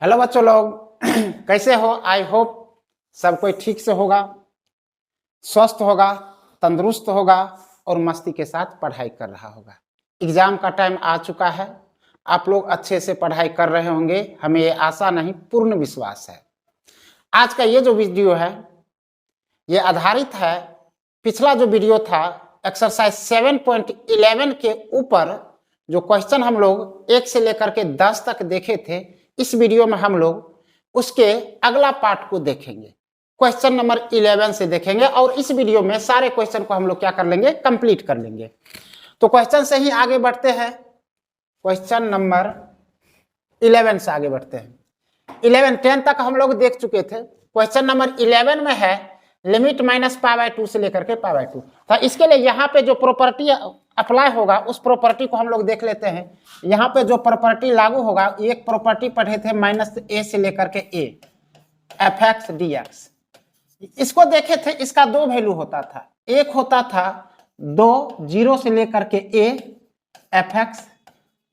Hello बच्चों लोग कैसे हो। आई होप सब कोई ठीक से होगा, स्वस्थ होगा, तंदुरुस्त होगा और मस्ती के साथ पढ़ाई कर रहा होगा। एग्जाम का टाइम आ चुका है, आप लोग अच्छे से पढ़ाई कर रहे होंगे, हमें ये आशा नहीं पूर्ण विश्वास है। आज का ये जो वीडियो है ये आधारित है, पिछला जो वीडियो था एक्सरसाइज 7.11 के ऊपर जो क्वेश्चन हम लोग 1 से लेकर के 10 तक देखे थे, इस वीडियो में हम लोग उसके अगला पार्ट को देखेंगे, क्वेश्चन नंबर 11 से देखेंगे और इस वीडियो में सारे क्वेश्चन को हम लोग क्या कर लेंगे, कंप्लीट कर लेंगे। तो क्वेश्चन से ही आगे बढ़ते हैं, क्वेश्चन नंबर 11 से आगे बढ़ते हैं। 10 तक हम लोग देख चुके थे। क्वेश्चन नंबर 11 में है लिमिट -π/2 से लेकर के π/2। तो इसके लिए यहाँ पे जो प्रॉपर्टी अप्लाई होगा उस प्रॉपर्टी को हम लोग देख लेते हैं। यहाँ पे जो प्रॉपर्टी लागू होगा, एक प्रॉपर्टी पढ़े थे -a से लेकर के a, fx dx। इसको देखे थे, इसका दो वैल्यू होता था। एक होता था 2 0 से लेकर के a fx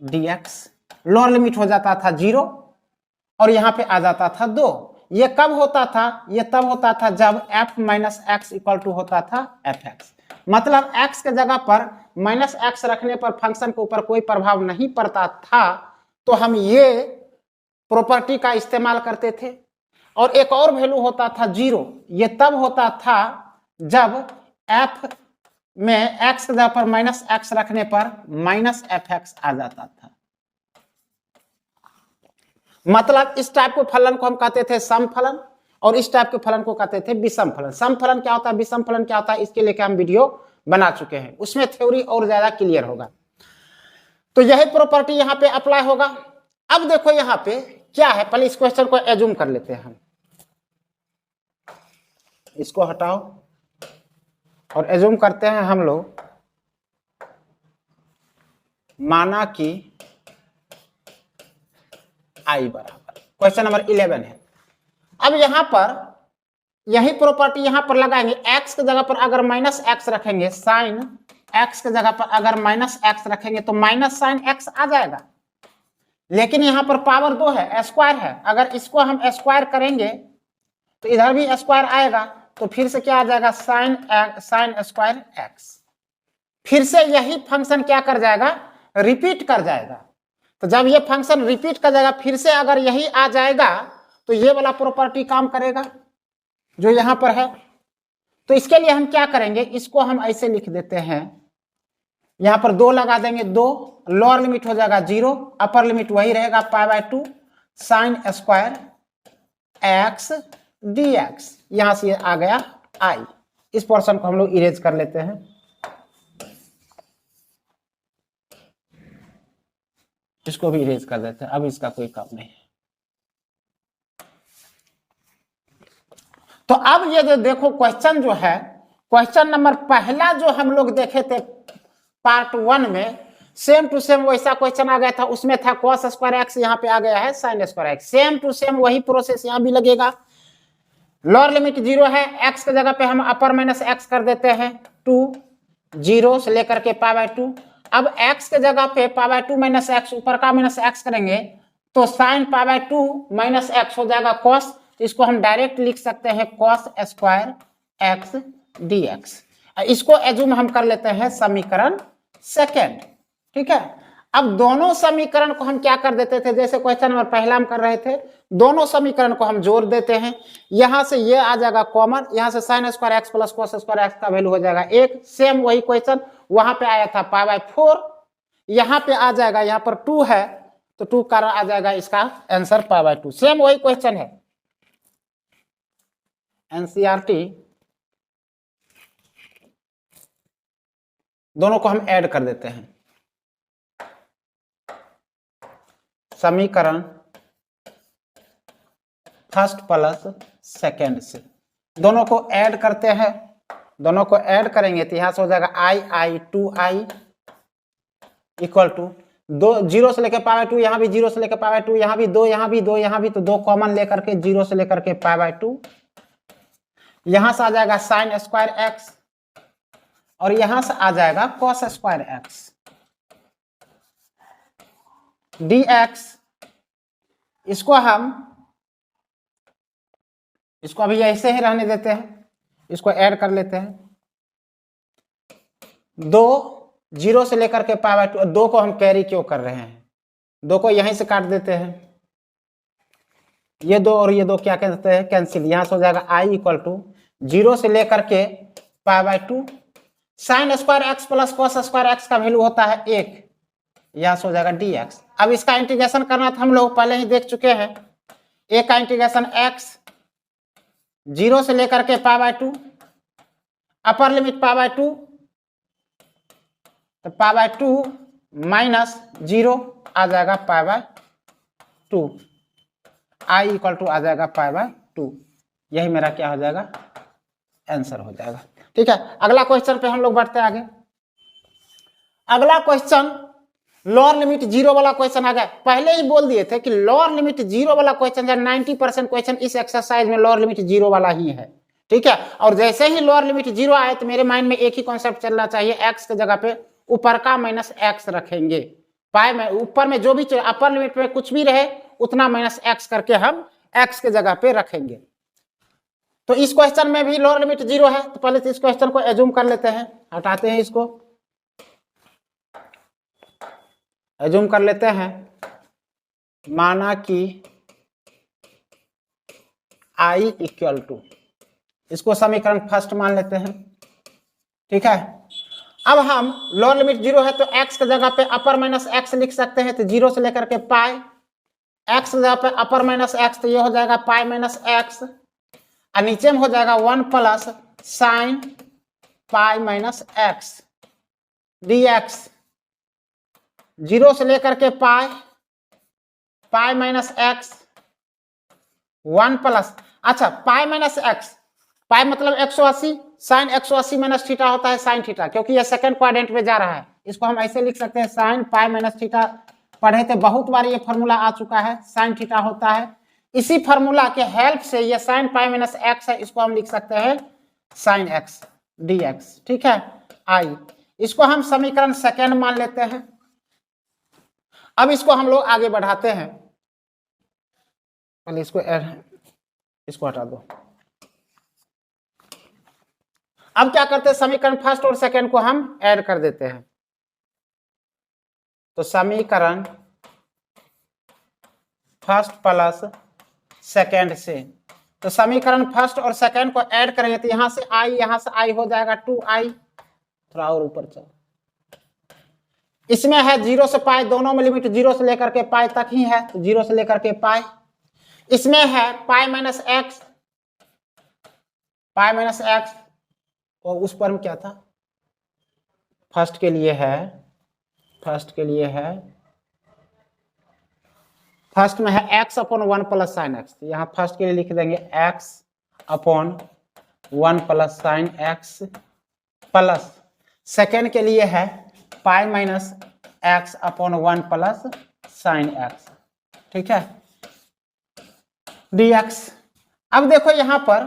dx, lower limit हो जाता था 0 और यहाँ पे आ जाता था 2। ये कब होता था? ये तब होता था जब f minus x equal to होता था fx। मतलब x के जगह पर -x रखने पर फंक्शन के ऊपर कोई प्रभाव नहीं पड़ता था, तो हम ये प्रॉपर्टी का इस्तेमाल करते थे। और एक और वैल्यू होता था 0। ये तब होता था जब f में x के जगह पर -x रखने पर -fx आ जाता था। मतलब इस टाइप के फलन को हम कहते थे सम फलन और इस टाइप के फलन को कहते थे विषम फलन। सम फलन क्या होता है, विषम फलन क्या होता है, इसके लेकर हम वीडियो बना चुके हैं, उसमें थ्योरी और ज्यादा क्लियर होगा। तो यही प्रॉपर्टी यहाँ पे अप्लाई होगा। अब देखो यहाँ पे क्या है, पहले इस क्वेश्चन को एज्यूम कर लेते हैं हम। इसको हटाओ और एज्यूम करते हैं हम लोग, माना कि i बराबर, क्वेश्चन नंबर 11 है। अब यहां पर यही प्रॉपर्टी यहां पर लगाएंगे। x की जगह पर अगर -x रखेंगे, साइन x की जगह पर अगर -x रखेंगे तो माइनस साइन x आ जाएगा। लेकिन यहां पर पावर 2 है, स्क्वायर है, अगर इसको हम स्क्वायर करेंगे तो इधर भी स्क्वायर आएगा, तो फिर से क्या आ जाएगा, साइन स्क्वायर x। फिर से यही फंक्शन क्या कर जाएगा, रिपीट कर जाएगा। तो जब ये फंक्शन रिपीट कर जाएगा, फिर से अगर यही आ जाएगा तो ये वाला प्रॉपर्टी काम करेगा जो यहां पर है। तो इसके लिए हम क्या करेंगे, इसको हम ऐसे लिख देते हैं, यहां पर 2 लगा देंगे, 2 लोअर लिमिट हो जाएगा 0, अपर लिमिट वही रहेगा π/2 साइन स्क्वायर x dx। यहां से आ गया i। इस पोर्शन को हम लोग इरेज कर लेते हैं। इसको भी इरेज कर देते हैं, अब इसका कोई काम नहीं है। तो अब ये जो देखो क्वेश्चन जो है, क्वेश्चन नंबर पहला जो हम लोग देखे थे पार्ट 1 में, सेम टू सेम वैसा क्वेश्चन आ गया था। उसमें था cos स्क्वायर x, यहाँ पे आ गया है sin square x। Same to same वही प्रोसेस यहाँ भी लगेगा। लोअर लिमिट 0 है, x के जगह पे हम अपर माइनस x कर देते हैं 2, 0 से लेकर के π/2। अब x के जगह पे π/2 माइनस x, ऊपर का माइनस x करेंगे तो साइन π/2 माइनस x हो जाएगा cos। इसको हम डायरेक्ट लिख सकते हैं cos स्क्वायर x dx। इसको एज्यूम हम कर लेते हैं समीकरण सेकेंड। ठीक है, अब दोनों समीकरण को हम क्या कर देते थे, जैसे क्वेश्चन नंबर पहला हम कर रहे थे, दोनों समीकरण को हम जोड़ देते हैं। यहां से ये आ जाएगा कॉमन, यहां से sine square x plus cos square x का वैल्यू हो जाएगा 1। सेम वही क्वेश्चन वहां पे आया था π/4, यहां पे आ जाएगा, यहां पर 2 है तो 2 का आ जाएगा इसका आंसर π/2। सेम वही क्वेश्चन है, एनसीईआरटी। दोनों को हम ऐड कर देते हैं, समीकरण फर्स्ट प्लस सेकेंड से दोनों को ऐड करते हैं। दोनों को ऐड करेंगे तो यहां से हो जाएगा i 2i इक्वल टू 2, 0 से लेकर π/2, यहां भी 0 से लेकर π/2, यहां भी 2, यहां भी 2, यहां भी, तो 2 कॉमन लेकर के 0 से लेकर के π/2। यहां से आ जाएगा साइन स्क्वायर x और यहां से आ जाएगा cos स्क्वायर x dx इसको अभी ऐसे ही रहने देते हैं, इसको ऐड कर लेते हैं। 2 0 से लेकर के पाई बाय 2, 2 को हम कैरी क्यों कर रहे हैं, 2 को यहीं से काट देते हैं, ये 2 और ये 2 क्या कहते हैं, कैंसिल। यहां से हो जाएगा i इक्वल टू 0 से लेकर के pi by 2 sine square x plus cos square x का वैल्यू होता है 1, यहां से हो जाएगा dx। अब इसका इंटीग्रेशन करना था, हम लोग पहले ही देख चुके हैं। a का इंटीग्रेशन x 0 से लेकर के pi by 2, upper limit pi by 2, तो पाई बाय 2 माइनस 0 आ जाएगा pi by 2, i equal to आ जाएगा पाई बाय 2। यही मेरा क्या हो जाएगा, आंसर हो जाएगा। ठीक है, अगला क्वेश्चन पे हम लोग बढ़ते हैं आगे। अगला क्वेश्चन लोअर लिमिट 0 वाला क्वेश्चन आ गया। पहले ही बोल दिए थे कि लोअर लिमिट 0 वाला क्वेश्चन या 90% क्वेश्चन इस एक्सरसाइज में लोअर लिमिट 0 वाला ही है। ठीक है, और जैसे ही लोअर लिमिट 0 आए तो मेरे माइंड में एक ही कॉन्सेप्ट चलना चाहिए, x के जगह पे ऊपर का माइनस x रखेंगे। पाई में ऊपर में जो भी अपर लिमिट में कुछ भी रहे उतना माइनस x करके हम x के जगह पे रखेंगे। तो इस क्वेश्चन में भी लोअर लिमिट 0 है, तो पहले तो इस क्वेश्चन को एज्यूम कर लेते हैं, हटाते हैं इसको, एज्यूम कर लेते हैं। माना कि i इक्वल टू, इसको समीकरण फर्स्ट मान लेते हैं। ठीक है, अब हम लोअर लिमिट 0 है तो x की जगह पे अपर माइनस x लिख सकते हैं, तो 0 से लेकर के पाई, x की जगह पे अपर माइनस x, तो ये हो जाएगा पाई माइनस x, और नीचे में हो जाएगा 1 plus sine pi minus x dx। 0 से लेकर के पाई, पाई माइनस x 1 प्लस, अच्छा पाई माइनस x, पाई मतलब 180, साइन 180 माइनस थीटा होता है साइन थीटा, क्योंकि ये सेकंड क्वाड्रेंट में जा रहा है। इसको हम ऐसे लिख सकते हैं साइन पाई माइनस थीटा, पढ़े थे बहुत बार, ये फॉर्मूला आ चुका है, साइन थीटा होता है। इसी फॉर्मूला के हेल्प से ये साइन पाई माइनस एक्स है, इसको हम लिख सकते हैं साइन एक्स dx। ठीक है, आई, इसको हम समीकरण सेकेंड मान लेते हैं। अब इसको हम लोग आगे बढ़ाते हैं, पहले इसको हटा दो। अब क्या करते हैं, समीकरण फर्स्ट और सेकेंड को हम ऐड कर देते हैं। तो समीकरण फर्स्ट प्लस सेकेंड से, तो समीकरण फर्स्ट और सेकेंड को ऐड करेंगे तो यहां से आई हो जाएगा 2i, थोड़ा और ऊपर चलो। इसमें है 0 से पाई, दोनों में लिमिट 0 से लेकर के पाई तक ही है, तो 0 से लेकर के पाई। इसमें है पाई माइनस एक्स, पाई माइनस एक्स, और उस पर में क्या था, फर्स्ट के लिए है, फर्स्ट में है x upon 1 plus sine x, तो यहाँ फर्स्ट के लिए लिख देंगे x upon 1 plus sine x, plus second के लिए है pi minus x upon 1 plus sine x. ठीक है, dx। अब देखो यहां पर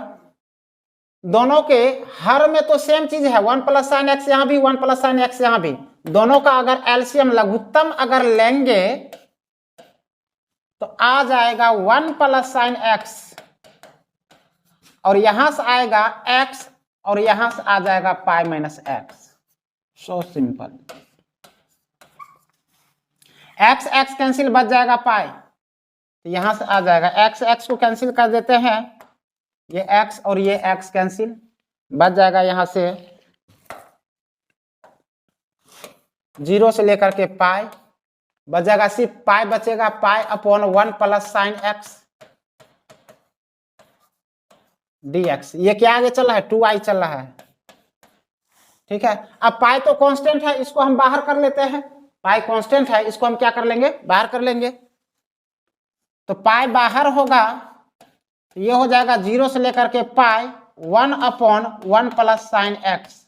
दोनों के हर में तो सेम चीज है, 1 प्लस साइन एक्स यहां भी, 1 प्लस साइन एक्स यहां भी, दोनों का अगर एलसीएम लघुत्तम अगर लेंगे तो आ जाएगा 1 प्लस साइन एक्स, और यहां से आएगा x, और यहां से आ जाएगा पाई minus x. So simple, x cancel, बच जाएगा पाई, तो यहां से आ जाएगा x को कैंसिल कर देते हैं, ये x और ये x कैंसिल, बच जाएगा यहां से 0 से लेकर के पाई, बच जाएगा सिर्फ पाई बचेगा, pi upon 1 plus sine x dx। ये क्या आगे चल रहा है, 2i चल रहा है। ठीक है, अब पाई तो कांस्टेंट है, इसको हम बाहर कर लेते हैं, पाई कांस्टेंट है, इसको हम क्या कर लेंगे, बाहर कर लेंगे। तो पाई बाहर होगा, तो ये हो जाएगा 0 से लेकर के पाई 1 अपॉन 1 प्लस साइन एक्स।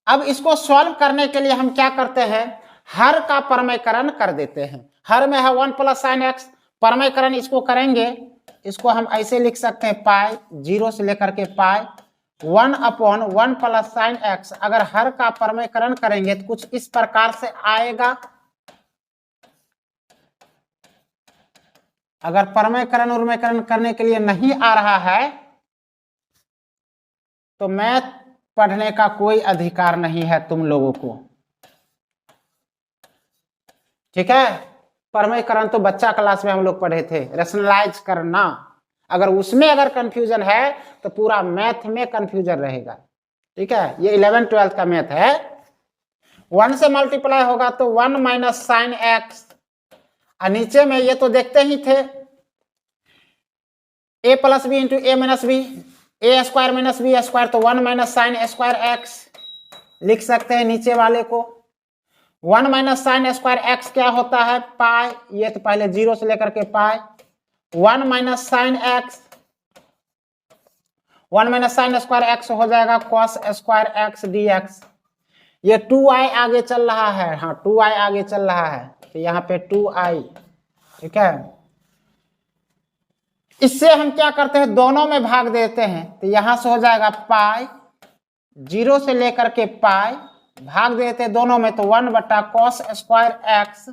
अब इसको सॉल्व करने के लिए हम क्या करते हैं, हर का परमेयकरण कर देते हैं। हर में है 1 प्लस साइन एक्स, परमेयकरण इसको करेंगे, इसको हम ऐसे लिख सकते हैं पाई 0 से लेकर के पाई 1 अपॉन 1 प्लस साइन एक्स। अगर हर का परमेयकरण करेंगे तो कुछ इस प्रकार से आएगा, अगर परमयकरण उर्मयकरण करने के लिए नहीं आ रहा है तो मैथ पढ़ने का कोई अधिकार नहीं है तुम लोगों को, ठीक है। परमयकरण तो बच्चा क्लास में हम लोग पढ़े थे, रेशनलाइज करना। अगर उसमें अगर कंफ्यूजन है तो पूरा मैथ में कंफ्यूजन रहेगा, ठीक है। ये 11th 12th का मैथ है। 1 से मल्टीप्लाई होगा तो 1 माइनस साइन एक्स, और नीचे में ये तो देखते ही थे a plus B into A minus B, A square minus B square, तो 1 माइनस साइन स्क्वायर एक्स लिख सकते हैं नीचे वाले को। 1 माइनस साइन स्क्वायर एक्स क्या होता है, पाई, ये तो पहले 0 से लेकर के पाई। 1 minus sine x, 1 minus sine square x हो जाएगा cos square x D x. ये 2i आगे चल रहा है, हाँ 2i आगे चल रहा है, तो यहाँ पे 2i, ठीक है। इससे हम क्या करते हैं, दोनों में भाग देते हैं, तो यहां से हो जाएगा पाई, 0 से लेकर के पाई, भाग देते हैं दोनों में, तो 1 बटा cos square x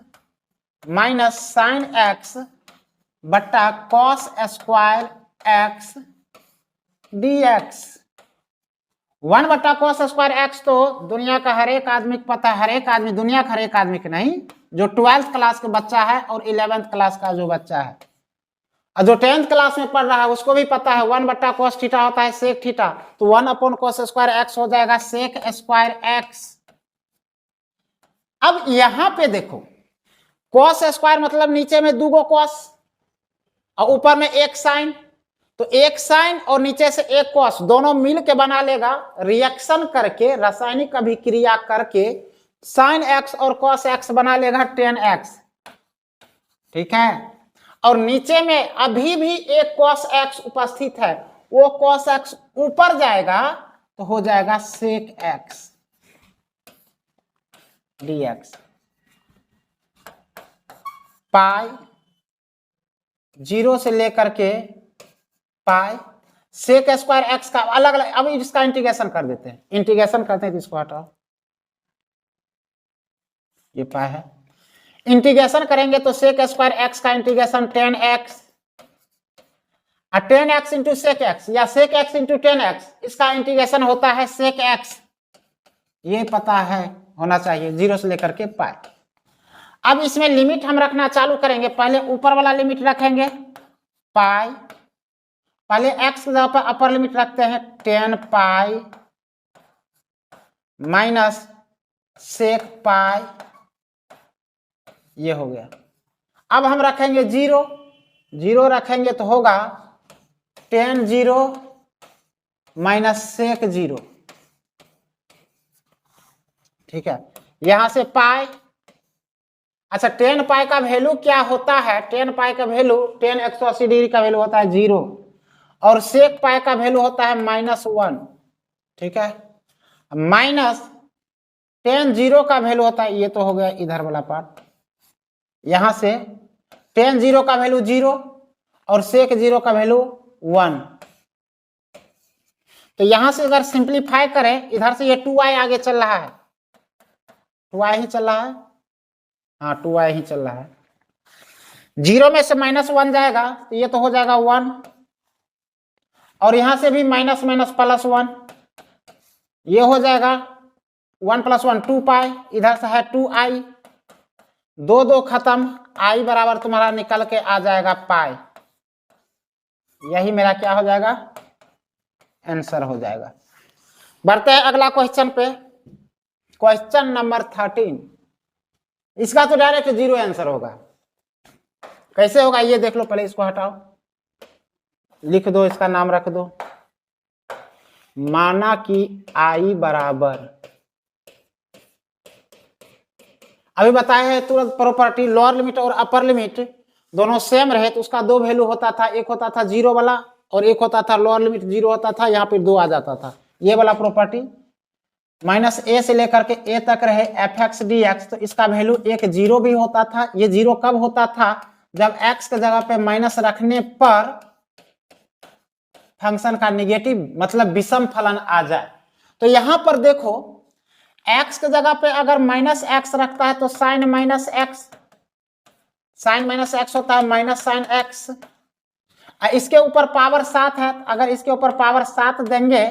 minus sine x बटा cos square x D x. 1 बटा कॉस स्क्वायर एक्स तो दुनिया का हर एक आदमी को पता है, हर एक आदमी, दुनिया का हर एक आदमी के नहीं, जो 12th क्लास का बच्चा है और 11th क्लास का जो बच्चा है, और जो 10th क्लास में पढ़ रहा है उसको भी पता है 1 बटा कॉस थीटा होता है सेक थीटा, तो 1 अपॉन कॉस स्क्वायर एक्स हो जाएगा सेक स्क्वायर एक्स। अब यहां पे देखो, कॉस स्क्वायर मतलब नीचे में 2 कॉस और ऊपर में एक साइन, तो एक साइन और नीचे से एक कॉस, दोनों मिल के बना लेगा, रिएक्शन करके, रासायनिक अभिक्रिया करके साइन एक्स और कॉस एक्स बना लेगा 10x, ठीक है। और नीचे में अभी भी एक cos x उपस्थित है, वो cos x ऊपर जाएगा तो हो जाएगा sec x dx। पाई 0 से लेकर के पाई, sec स्क्वायर x का अलग अलग, अब इसका इंटीग्रेशन कर देते हैं, इंटीग्रेशन करते हैं तो इसको हटाओ, ये पाई है, इंटीग्रेशन करेंगे तो सेक स्क्वायर एक्स का इंटीग्रेशन 10x, और 10x इंटू सेक एक्स या सेक एक्स इंटू 10x, इसका इंटीग्रेशन होता है सेक एक्स, ये पता है होना चाहिए 0 से लेकर के पाई। अब इसमें लिमिट हम रखना चालू करेंगे, पहले ऊपर वाला लिमिट रखेंगे पाई, पहले x की जगह पर अपर लिमिट रखते हैं 10 पाई माइनस सेक पाई, ये हो गया। अब हम रखेंगे 0, 0 रखेंगे तो होगा 10 0 माइनस सेक 0, ठीक है। यहां से पाई, अच्छा 10 पाई का वैल्यू क्या होता है, 10 पाई का वैल्यू 10 180 डिग्री का वैल्यू होता है 0, और सेक पाई का वैल्यू होता है -1, ठीक है। माइनस 10 0 का वैल्यू होता है, ये तो हो गया इधर वाला पार्ट, यहां से 10 0 का वैल्यू 0 और सेक 0 का वैल्यू 1, तो यहां से अगर सिंप्लीफाई करें, इधर से ये 2i आगे चल रहा है, 2i ही चल रहा है, हाँ 2i ही चल रहा है, 0 में से -1 जाएगा तो ये तो हो जाएगा 1, और यहां से भी माइनस माइनस प्लस 1, ये हो जाएगा 1 + 1 2 पाई, इधर से है 2i, 2 2 खत्म, i बराबर तुम्हारा निकल के आ जाएगा पाई, यही मेरा क्या हो जाएगा, आंसर हो जाएगा। बढ़ते हैं अगला क्वेश्चन पे, क्वेश्चन नंबर 13। इसका तो डायरेक्ट 0 आंसर होगा, कैसे होगा ये देख लो, पहले इसको हटाओ, लिख दो, इसका नाम रख दो, माना कि i बराबर, अभी बताए हैं तुरंत प्रॉपर्टी, लोअर लिमिट और अपर लिमिट दोनों सेम रहे तो उसका 2 वैल्यू होता था, एक होता था 0 वाला और एक होता था लोअर लिमिट 0 होता था, यहाँ पे 2 आ जाता था, ये वाला प्रॉपर्टी। -a से लेकर के a तक रहे fx dx, तो इसका वैल्यू एक 0 भी होता था, ये 0 कब होता था, जब x के जगह पे माइनस रखने पर फंक्शन का निगेटिव मतलब विषम फलन आ जाए। तो यहां पर देखो x के जगह पे अगर -x रखता है तो sine -x, sine minus x होता है माइनस साइन एक्स। इसके ऊपर पावर 7 है, अगर इसके ऊपर पावर 7 देंगे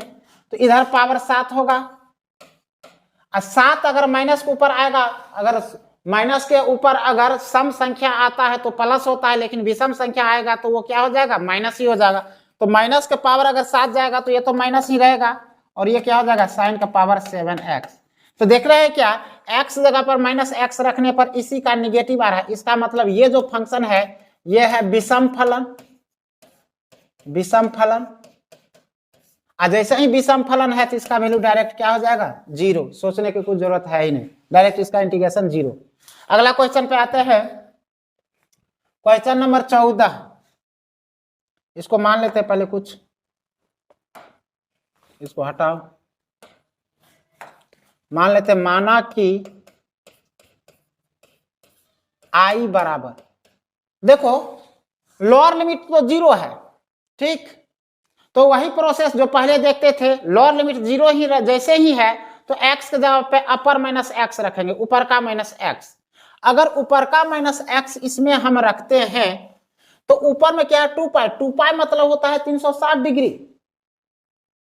तो इधर पावर 7 होगा। 7 अगर माइनस के ऊपर आएगा, अगर माइनस के ऊपर अगर सम संख्या आता है तो प्लस होता है, लेकिन विषम संख्या आएगा तो वो क्या हो जाएगा, माइनस ही हो जाएगा। तो माइनस के पावर अगर 7 जाएगा तो ये तो माइनस ही रहेगा, और ये क्या हो जाएगा, साइन का पावर 7x। तो देख रहे हैं क्या, x जगह पर माइनस एक्स रखने पर इसी का निगेटिव आ रहा है। इसका मतलब ये जो फंक्शन है ये है विषम फलन। विषम फलन, जैसे ही विषम फलन है तो इसका वैल्यू डायरेक्ट क्या हो जाएगा, 0। सोचने की कुछ जरूरत है ही नहीं, डायरेक्ट इसका इंटीग्रेशन 0। अगला क्वेश्चन पे आते हैं, क्वेश्चन नंबर 14। इसको मान लेते हैं पहले कुछ, इसको हटाओ, मान लेते हैं, माना कि i बराबर, देखो लोअर लिमिट तो 0 है, ठीक, तो वही प्रोसेस जो पहले देखते थे, लोअर लिमिट 0 ही जैसे ही है तो x के जगह पे अपर माइनस एक्स रखेंगे, ऊपर का माइनस एक्स। अगर ऊपर का माइनस एक्स इसमें हम रखते हैं तो ऊपर में क्या है, 2 पाई मतलब होता है 360 डिग्री,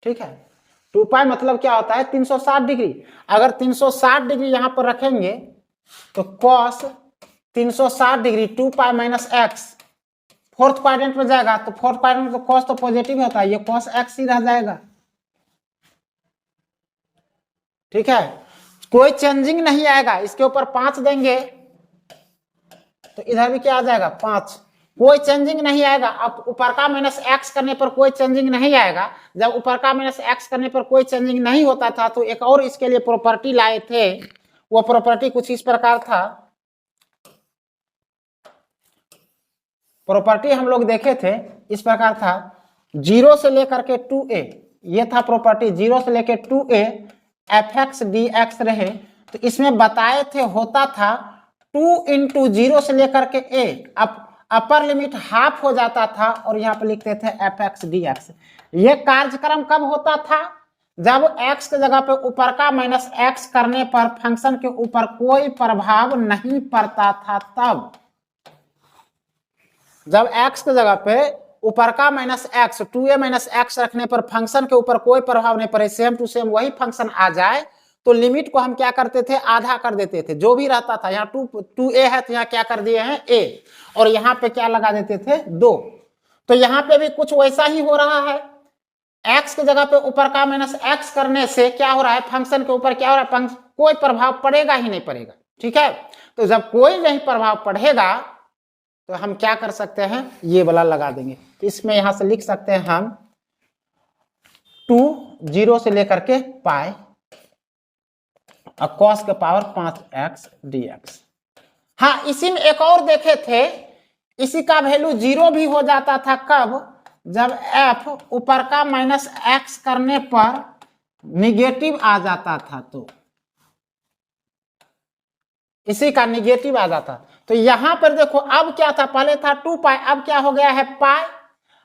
ठीक है, 2 पाई मतलब क्या होता है, 360 डिग्री। अगर 360 डिग्री यहां पर रखेंगे तो cos 360 डिग्री 2 पाई माइनस एक्स फोर्थ क्वाड्रेंट में जाएगा, तो फोर्थ क्वाड्रेंट में तो cos तो पॉजिटिव होता है, ये cos x ही रह जाएगा, ठीक है, कोई चेंजिंग नहीं आएगा। इसके ऊपर 5 देंगे तो इधर भी क्या आ जाएगा, 5, कोई चेंजिंग नहीं आएगा। अब ऊपर का माइनस एक्स करने पर कोई चेंजिंग नहीं आएगा। जब ऊपर का माइनस एक्स करने पर कोई चेंजिंग नहीं होता था तो एक और इसके लिए प्रॉपर्टी लाए थे, वो प्रॉपर्टी कुछ इस प्रकार था। प्रॉपर्टी हम लोग देखे थे, इस प्रकार था, 0 से लेकर के 2a, ये था प्रॉपर्टी, 0 से लेकर 2a fx dx रहे। तो इसमें बताए थे होता था 2 × 0 से लेकर के a, अब अपर लिमिट हाफ हो जाता था और यहाँ पे लिखते थे fx dx। ये कार्यक्रम कब होता था, जब x के जगह पे ऊपर का माइनस एक्स करने पर फंक्शन के ऊपर कोई प्रभाव नहीं पड़ता था। तब जब x के जगह पे ऊपर का minus x 2a minus x रखने पर फंक्शन के ऊपर कोई प्रभाव नहीं पड़े, सेम टू सेम वही फंक्शन आ जाए, तो लिमिट को हम क्या करते थे, आधा कर देते थे। जो भी रहता था, यहाँ 2a है तो यहाँ क्या कर दिए हैं, a, और यहाँ पे क्या लगा देते थे, 2। तो यहाँ पे भी कुछ वैसा ही हो रहा है। x के जगह पे ऊपर का माइनस एक्स करने से क्या हो रहा है, फंक्शन के ऊपर क्या हो रहा है, कोई प्रभाव पड़ेगा ही नहीं पड़ेगा, ठीक है। तो जब कोई नहीं प्रभाव पड़ेगा तो हम क्या कर सकते हैं, ये वाला लगा देंगे। इसमें यहां से लिख सकते हैं हम 2 0 से लेकर के पाई और cos के पावर 5x dx। हाँ, इसी में एक और देखे थे, इसी का वैल्यू 0 भी हो जाता था, कब, जब f ऊपर का माइनस एक्स करने पर निगेटिव आ जाता था, तो इसी का निगेटिव आ जाता। तो यहां पर देखो अब क्या था, पहले था 2 पाई, अब क्या हो गया है पाई।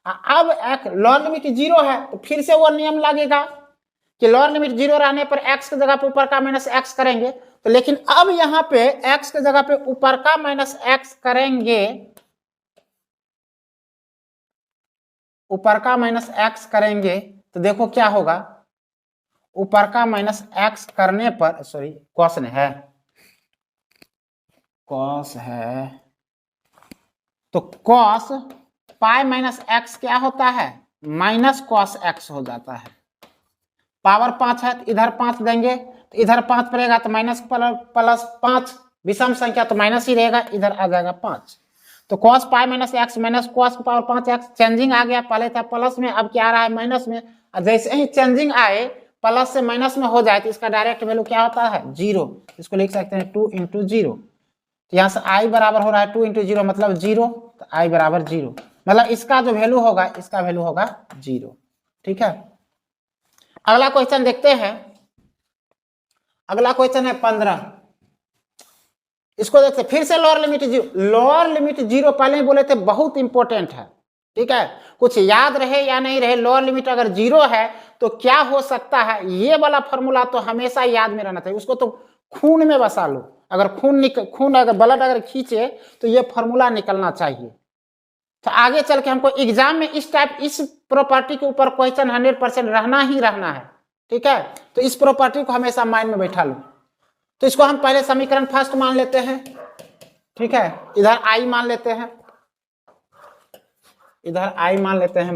अब एक लोअर लिमिट 0 है तो फिर से वो नियम लगेगा कि लोअर लिमिट 0 रहने पर x के जगह पे ऊपर का माइनस एक्स करेंगे। तो लेकिन अब यहां पे x के जगह पे ऊपर का माइनस एक्स करेंगे, ऊपर का माइनस एक्स करेंगे तो देखो क्या होगा, ऊपर का माइनस एक्स करने पर, सॉरी कॉस है, कॉस है, तो कॉस पाई माइनस एक्स क्या होता है, माइनस कॉस एक्स हो जाता है। पावर 5 है तो इधर 5 देंगे तो इधर 5 पड़ेगा, तो माइनस प्लस 5 विषम संख्या तो माइनस ही रहेगा, इधर आ जाएगा 5। तो cos pi minus x minus cos power 5x, changing आ गया, पहले था प्लस में, अब क्या आ रहा है माइनस में। जैसे ही चेंजिंग आए प्लस से माइनस में हो जाए तो इसका डायरेक्ट वैल्यू क्या होता है, 0। इसको लिख सकते हैं 2 × 0। तो यहाँ से i बराबर हो रहा है 2 × 0 मतलब 0, तो i बराबर 0, मतलब इसका जो वैल्यू होगा, इसका वैल्यू होगा 0, ठीक है। अगला क्वेश्चन देखते हैं, अगला क्वेश्चन है 15। इसको देखते फिर से लोअर लिमिट 0, लोअर लिमिट 0 पहले ही बोले थे बहुत इंपॉर्टेंट है, ठीक है, कुछ याद रहे या नहीं रहे, लोअर लिमिट अगर 0 है तो क्या हो सकता है, ये वाला फॉर्मूला तो हमेशा याद में रहना चाहिए, उसको तो खून में बसा लो। अगर खून अगर ब्लड अगर खींचे तो ये फॉर्मूला निकलना चाहिए। तो आगे चल के हमको एग्जाम में इस प्रॉपर्टी के ऊपर क्वेश्चन 100% रहना ही रहना है, ठीक है। तो इस प्रॉपर्टी को हमेशा माइंड में बैठा लो। तो इसको हम पहले समीकरण फर्स्ट मान लेते हैं, ठीक है। इधर आई मान लेते हैं, इधर आई मान लेते हैं,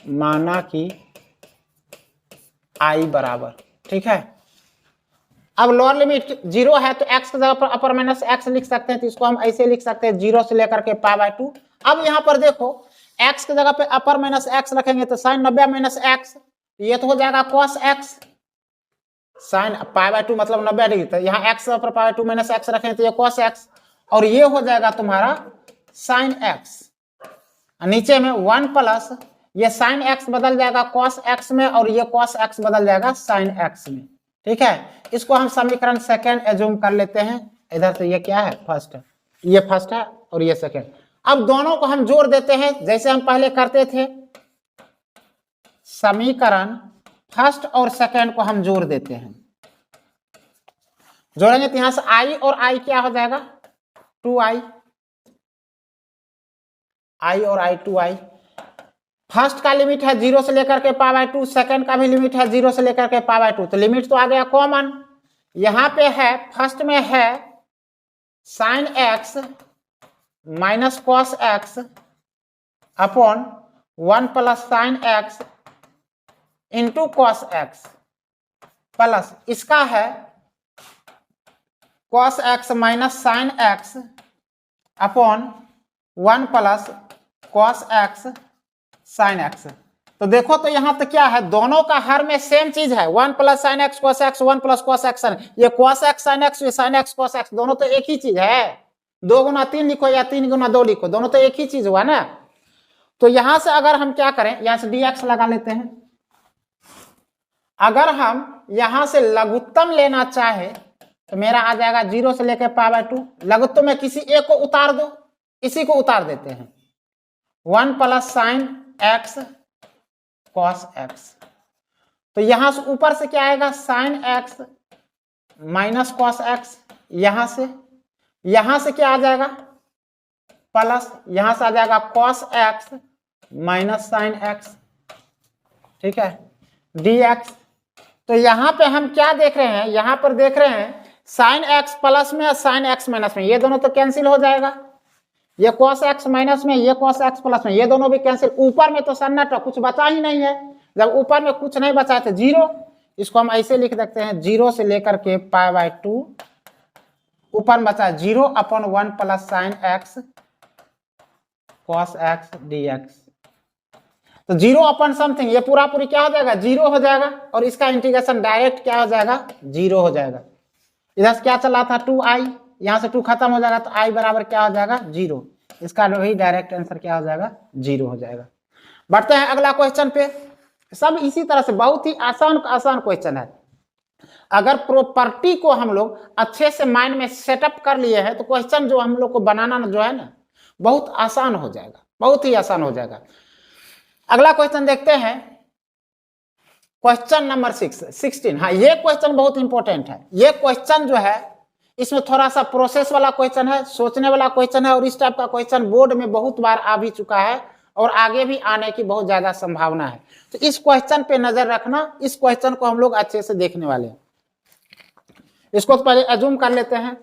माना कि आई बराबर, ठीक है। अब लोअर लिमिट 0 है तो x की जगह पर अपर माइनस x लिख सकते हैं, तो इसको हम ऐसे लिख सकते हैं 0 से लेकर के π/2। अब यहाँ पर देखो x की जगह पे अपर माइनस x रखेंगे तो साइन 90 माइनस x, ये तो हो जाएगा cos x, साइन π/2 मतलब 90 डिग्री। तो यहाँ x पर π/2 माइनस x रखेंगे तो ये cos x, और ये हो जाएगा तुम्हारा साइन x। नीचे में 1 प्लस ये साइन x बदल जाएगा cos x में, और ये cos x बदल जाएगा साइन x में, ठीक है। इसको हम समीकरण सेकंड एज्यूम कर लेते हैं। इधर तो ये क्या है, फर्स्ट है, ये फर्स्ट है और ये सेकंड। अब दोनों को हम जोड़ देते हैं जैसे हम पहले करते थे, समीकरण फर्स्ट और सेकंड को हम जोड़ देते हैं। जोड़ेंगे तो यहां से आई और आई क्या हो जाएगा, 2i, आई और आई 2i। फर्स्ट का लिमिट है 0 से लेकर के π/2, सेकंड का भी लिमिट है 0 से लेकर के π/2, तो लिमिट तो आ गया कॉमन। यहां पे है फर्स्ट में है sine x minus cos x upon 1 plus sine x into cos x, plus इसका है cos x minus sine x upon 1 plus cos x sine x। तो देखो तो यहाँ तो क्या है, दोनों का हर में सेम चीज है, 1 plus sine x cos x, 1 plus cos x sine, ये कॉस एक्स साइन एक्स, ये साइन एक्स कॉस एक्स, दोनों तो एक ही चीज है। 2 गुना 3 लिखो या 3 गुना 2 लिखो, दोनों तो एक ही चीज हुआ ना। तो यहां से अगर हम क्या करें, यहां से dx लगा लेते हैं। अगर हम यहां से लघुत्तम लेना चाहे तो मेरा आ जाएगा 0 से लेकर π/2। लघुत्तम में किसी एक को उतार दो, इसी को उतार देते हैं, 1 plus sine x cos x. तो यहां से ऊपर से क्या आएगा, sine x minus cos x, यहां से क्या आ जाएगा, प्लस यहां से आ जाएगा cos x minus sine x, ठीक है, dx। तो यहां पे हम क्या देख रहे हैं, यहां पर देख रहे हैं साइन एक्स प्लस में और साइन एक्स माइनस में, ये दोनों तो कैंसिल हो जाएगा। ये cos x माइनस में, ये cos x प्लस में, ये दोनों भी कैंसिल। ऊपर में तो सन्नाटा, कुछ बचा ही नहीं है। जब ऊपर में कुछ नहीं बचा तो 0, इसको हम ऐसे लिख सकते हैं 0 से लेकर के π/2, ऊपर बचा 0 upon 1 plus sine x cos x dx। तो 0 अपॉन समथिंग, ये पूरा पूरी क्या हो जाएगा, 0 हो जाएगा, और इसका इंटीग्रेशन डायरेक्ट क्या हो जाएगा, 0 हो जाएगा। इधर से क्या चला था, 2i, यहां से 2 खत्म हो जाएगा तो i बराबर क्या हो जाएगा, 0। इसका वही डायरेक्ट आंसर क्या हो जाएगा, 0 हो जाएगा। बढ़ते हैं अगला क्वेश्चन पे। सब इसी तरह से बहुत ही आसान क्वेश्चन है। अगर प्रॉपर्टी को हम लोग अच्छे से माइंड में सेटअप कर लिए हैं तो क्वेश्चन जो हम लोग को बनाना जो है ना, बहुत आसान हो जाएगा, बहुत ही आसान हो जाएगा। अगला क्वेश्चन देखते हैं, क्वेश्चन नंबर 16। हाँ, ये क्वेश्चन बहुत इंपॉर्टेंट है। ये क्वेश्चन जो है इसमें थोड़ा सा प्रोसेस वाला क्वेश्चन है, सोचने वाला क्वेश्चन है, और इस टाइप का क्वेश्चन बोर्ड में बहुत बार आ भी चुका है और आगे भी आने की बहुत ज्यादा संभावना है। तो इस क्वेश्चन पे नजर रखना, इस क्वेश्चन को हम लोग अच्छे से देखने वाले हैं। इसको तो पहले अज्यूम कर लेते हैं।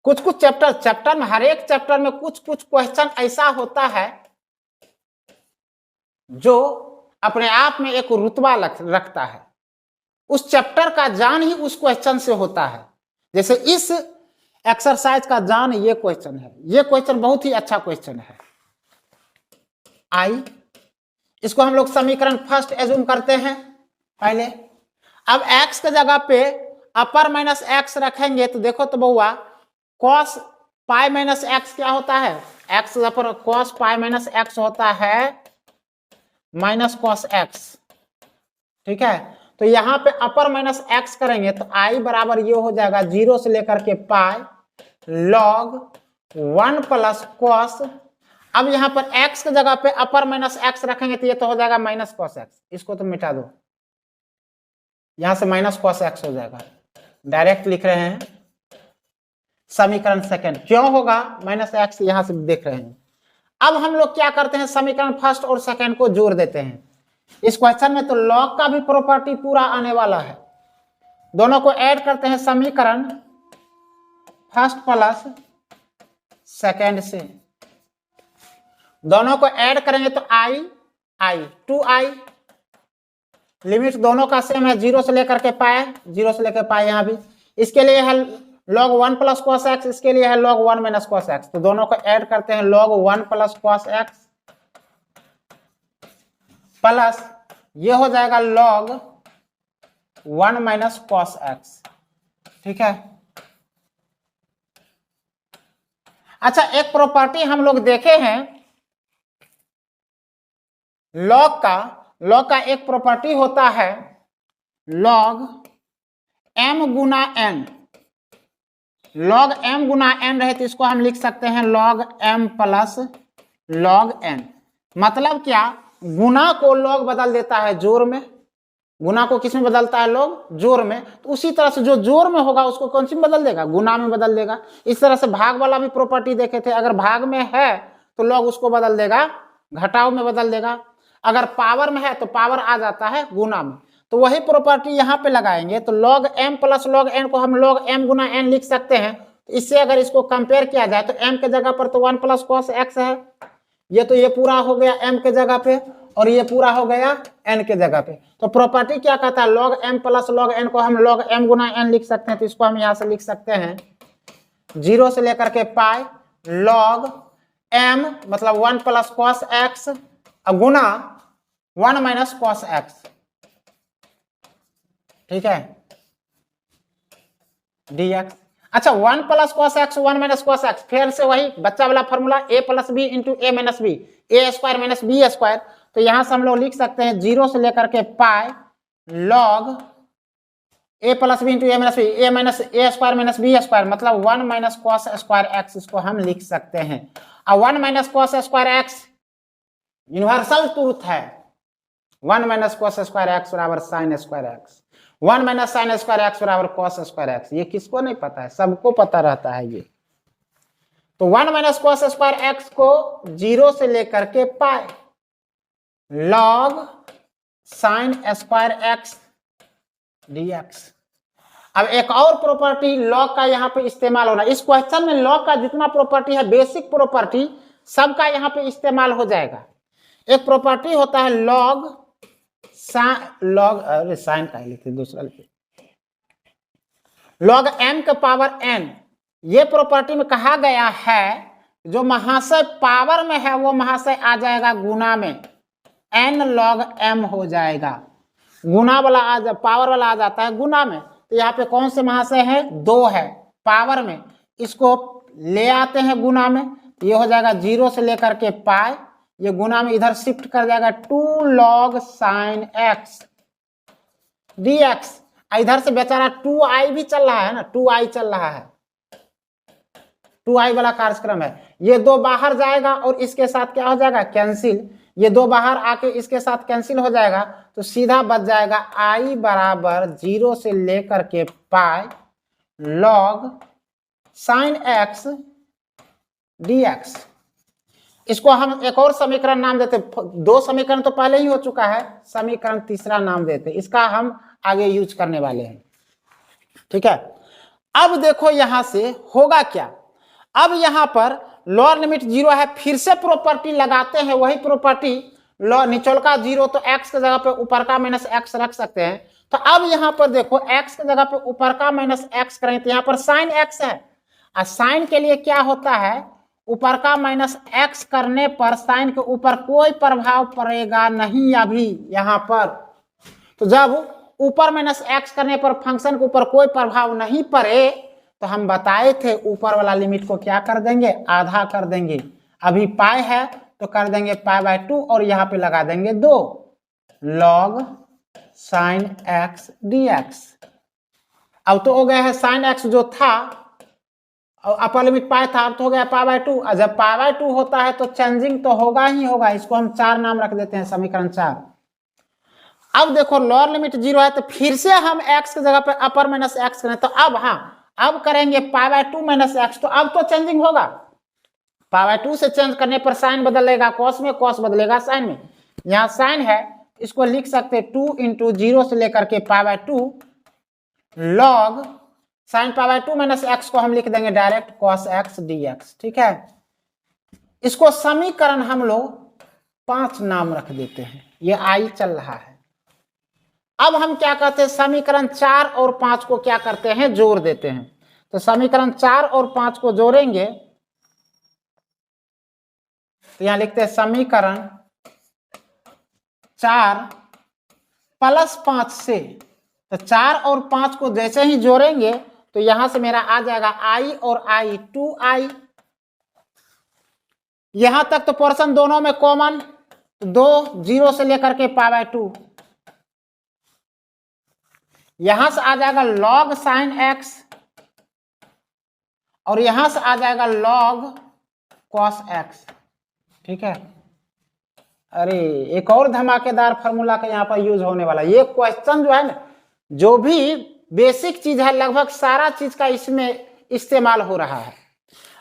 कुछ चैप्टर में, हर एक चैप्टर में कुछ क्वेश्चन ऐसा होता है जो अपने आप में एक रुतबा रखता है। उस चैप्टर का जान ही उस क्वेश्चन से होता है। जैसे इस एक्सरसाइज का जान ये क्वेश्चन है। ये क्वेश्चन बहुत ही अच्छा क्वेश्चन है। इसको हम लोग समीकरण फर्स्ट एज्यूम करते हैं पहले। अब x के जगह पे अपर माइनस एक्स रखेंगे तो देखो तो बहुआ cos पाई माइनस एक्स क्या होता है, x पर cos पाई माइनस एक्स होता है माइनस cos x, ठीक है। तो यहाँ पे अपर माइनस एक्स करेंगे तो i बराबर ये हो जाएगा 0 से लेकर के पाई log 1 प्लस cos अब यहाँ पर x की जगह पे अपर माइनस एक्स रखेंगे तो ये तो हो जाएगा माइनस कॉस एक्स, इसको तो मिटा दो, यहां से माइनस कॉस एक्स हो जाएगा। डायरेक्ट लिख रहे हैं समीकरण सेकंड, क्यों होगा माइनस एक्स, यहां से देख रहे हैं। अब हम लोग क्या करते हैं, समीकरण फर्स्ट और सेकंड को जोड़ देते हैं। इस क्वेश्चन में तो लॉग का भी प्रॉपर्टी पूरा आने वाला है, दोनों को ऐड करते हैं समीकरण फर्स्ट प्लस सेकंड से, दोनों को ऐड करेंगे तो आई आई 2i, लिमिट दोनों का सेम है, जीरो से लेकर के पाए, जीरो से लेकर पाए यहां भी। इसके लिए है log 1 प्लस कॉस एक्स, इसके लिए है log 1 माइनस कॉस एक्स, तो दोनों को ऐड करते हैं log 1 plus cos x plus ये हो जाएगा log 1 माइनस कॉस एक्स। ठीक है। अच्छा, एक प्रॉपर्टी हम लोग देखे हैं log का एक प्रॉपर्टी होता है log m गुना n, log m गुना n रहे तो इसको हम लिख सकते हैं log m plus log n। मतलब क्या, गुना को log बदल देता है जोड़ में, गुना को किस में बदलता है log, जोड़ में। तो उसी तरह से जो जोड़ में होगा उसको कौन सी में बदल देगा, गुना में बदल देगा। इस तरह से भाग वाला भी प्रॉपर्टी देखे थे, अगर भाग में है तो log उसको बदल देगा घटाव में बदल देगा, अगर पावर में है तो पावर आ जाता है गुना में। तो वही प्रॉपर्टी यहाँ पे लगाएंगे तो log m plus log n को हम log m गुना n लिख सकते हैं। तो इससे अगर इसको कंपेयर किया जाए तो m के जगह पर तो 1 प्लस कॉस एक्स है, ये पूरा हो गया m के जगह पे और ये पूरा हो गया n के जगह पे। तो प्रॉपर्टी क्या कहता है, log m plus log n को हम log m गुना n लिख सकते हैं। तो इसको हम यहाँ से लिख सकते हैं जीरो से लेकर के पाई log m मतलब 1 प्लस कॉस एक्स गुना 1 माइनस कॉस एक्स। ठीक है, dx। अच्छा, 1 plus cos x 1 minus cos x, फिर से वही बच्चा वाला formula a plus B into A minus B, A square minus B square. तो यहां से हम लोग लिख सकते हैं जीरो से लेकर के pi log a plus B into A minus B, A minus A square minus B square, मतलब 1 माइनस कॉस स्क्वायर एक्स, इसको हम लिख सकते हैं। और 1 minus cos square x universal truth है, 1 माइनस कॉस स्क्वायर एक्स बराबर sine square x, 1 minus sine square x बराबर कॉस स्क्वायर एक्स। ये किसको नहीं पता है, सबको पता रहता है ये। तो 1 माइनस कॉस स्क्वायर एक्स को जीरो से लेकर के पाए log sine square x dx। अब एक और प्रॉपर्टी log का यहाँ पे इस्तेमाल होना, इस क्वेश्चन में log का जितना प्रॉपर्टी है बेसिक प्रॉपर्टी सबका यहाँ पे इस्तेमाल हो जाएगा। एक प्रॉपर्टी होता है log अरे साइन का लिखते दूसरा लिखते, log m के पावर n। ये प्रॉपर्टी में कहा गया है जो महाशय पावर में है वो महाशय आ जाएगा गुना में, n log m हो जाएगा, गुना वाला पावर वाला आ जाता है गुना में। तो यहाँ पे कौन से महाशय है, 2 है पावर में, इसको ले आते हैं गुना में, ये हो जाएगा जीरो से लेकर के पाई, ये गुना में इधर शिफ्ट कर जाएगा 2 log साइन एक्स dx। इधर से बेचारा 2i भी चल रहा है ना, 2i चल रहा है, 2i वाला कार्यक्रम है। ये 2 बाहर जाएगा और इसके साथ क्या हो जाएगा, कैंसिल, ये 2 बाहर आके इसके साथ कैंसिल हो जाएगा। तो सीधा बच जाएगा i बराबर जीरो से लेकर के pi log sign x dx। इसको हम एक और समीकरण नाम देते, 2 समीकरण तो पहले ही हो चुका है, समीकरण तीसरा नाम देते, इसका हम आगे यूज करने वाले हैं। ठीक है, अब देखो यहां से होगा क्या, अब यहां पर लोअर लिमिट 0 है, फिर से प्रॉपर्टी लगाते हैं, वही प्रॉपर्टी निचोल का 0 तो x के जगह पे ऊपर का माइनस x रख सकते हैं। तो अब यहां पर देखो x के जगह पे ऊपर का माइनस x करेंगे तो यहां पर साइन x है, और साइन के लिए क्या होता है, ऊपर का माइनस x करने पर साइन के ऊपर कोई प्रभाव पड़ेगा नहीं अभी यहां पर। तो जब ऊपर माइनस x करने पर फंक्शन के ऊपर कोई प्रभाव नहीं पड़े तो हम बताए थे ऊपर वाला लिमिट को क्या कर देंगे, आधा कर देंगे। अभी पाई है तो कर देंगे पाई बाय 2 और यहाँ पे लगा देंगे 2 log साइन एक्स dx। अब तो हो गया है साइन एक्स जो था और अपर लिमिट पाई था, अब तो हो गया पाई बाय 2। और जब पाई बाय 2 होता है तो चेंजिंग तो होगा ही होगा, इसको हम 4 नाम रख देते हैं, समीकरण 4। अब देखो लोअर लिमिट 0 है तो फिर से हम x की जगह पे अपर माइनस एक्स करें, तो अब अब करेंगे पाई बाय 2 माइनस एक्स, तो अब तो चेंजिंग होगा। पाई बाय 2 से चेंज करने पर साइन बदलेगा कॉस में, कॉस बदलेगा साइन में। यहाँ साइन है, इसको लिख सकते हैं 2 इंटू 0 से लेकर के pi by 2 log sine pi by 2 minus x को हम लिख देंगे डायरेक्ट कॉस एक्स dx। ठीक है, इसको समीकरण हम लोग 5 नाम रख देते हैं, ये आई चल रहा है। अब हम क्या करते हैं, समीकरण 4 और 5 को क्या करते हैं, जोड़ देते हैं। तो समीकरण 4 और 5 को जोड़ेंगे तो यहां लिखते हैं समीकरण 4 प्लस 5 से, तो 4 और 5 को जैसे ही जोड़ेंगे तो यहां से मेरा आ जाएगा i और i 2i। यहां तक तो पोर्शन दोनों में कॉमन, 2 0 से लेकर के पाई बाय 2, यहां से आ जाएगा log साइन x और यहां से आ जाएगा log cos x। ठीक है, अरे एक और धमाकेदार फार्मूला का यहाँ पर यूज होने वाला। ये क्वेश्चन जो है ना, जो भी बेसिक चीज है लगभग सारा चीज का इसमें इस्तेमाल हो रहा है।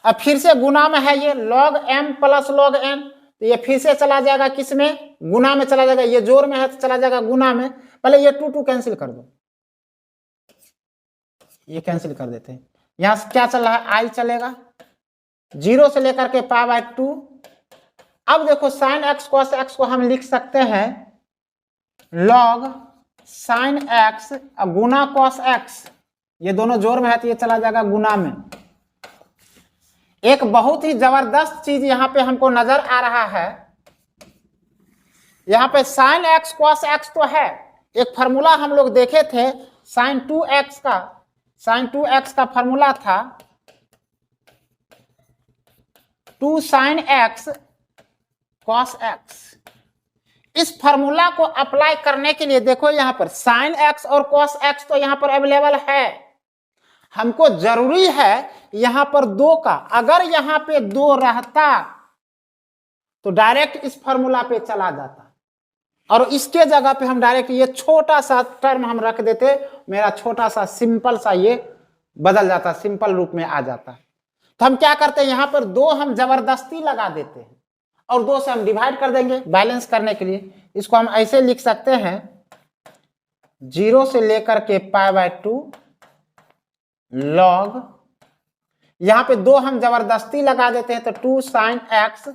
अब फिर से गुना में है ये log m plus log n, तो ये फिर से चला जाएगा किस में, गुना में चला जाएगा। ये जोड़ में है तो चला जाएगा गुना में। पहले ये 2 कैंसिल कर दो, ये कैंसिल कर देते हैं। यहां से क्या चल रहा है, i चलेगा 0 से लेकर के पाई बाय 2। अब देखो साइन एक्स कॉस एक्स को हम लिख सकते हैं log साइन एक्स गुना कॉस एक्स, ये दोनों जोड़ में है तो ये चला जाएगा गुना में। एक बहुत ही जबरदस्त चीज यहां पे हमको नजर आ रहा है, यहां पे साइन एक्स कॉस एक्स तो है, एक फार्मूला हम लोग देखे थे साइन 2x का, साइन 2x का फार्मूला था 2 साइन एक्स कॉस एक्स। इस फार्मूला को अप्लाई करने के लिए देखो यहां पर साइन एक्स और कॉस एक्स तो यहां पर अवेलेबल है, हमको जरूरी है यहां पर 2 का। अगर यहां पे 2 रहता तो डायरेक्ट इस फार्मूला पे चला जाता, और इसके जगह पे हम डायरेक्ट ये छोटा सा टर्म हम रख देते, मेरा छोटा सा सिंपल सा ये बदल जाता, सिंपल रूप में आ जाता। तो हम क्या करते हैं, यहां पर 2 हम जबरदस्ती लगा देते हैं और 2 से हम डिवाइड कर देंगे बैलेंस करने के लिए। इसको हम ऐसे लिख सकते हैं 0 से लेकर के पाई बाय 2 log, यहां पे 2 हम जबरदस्ती लगा देते हैं तो 2 साइन एक्स,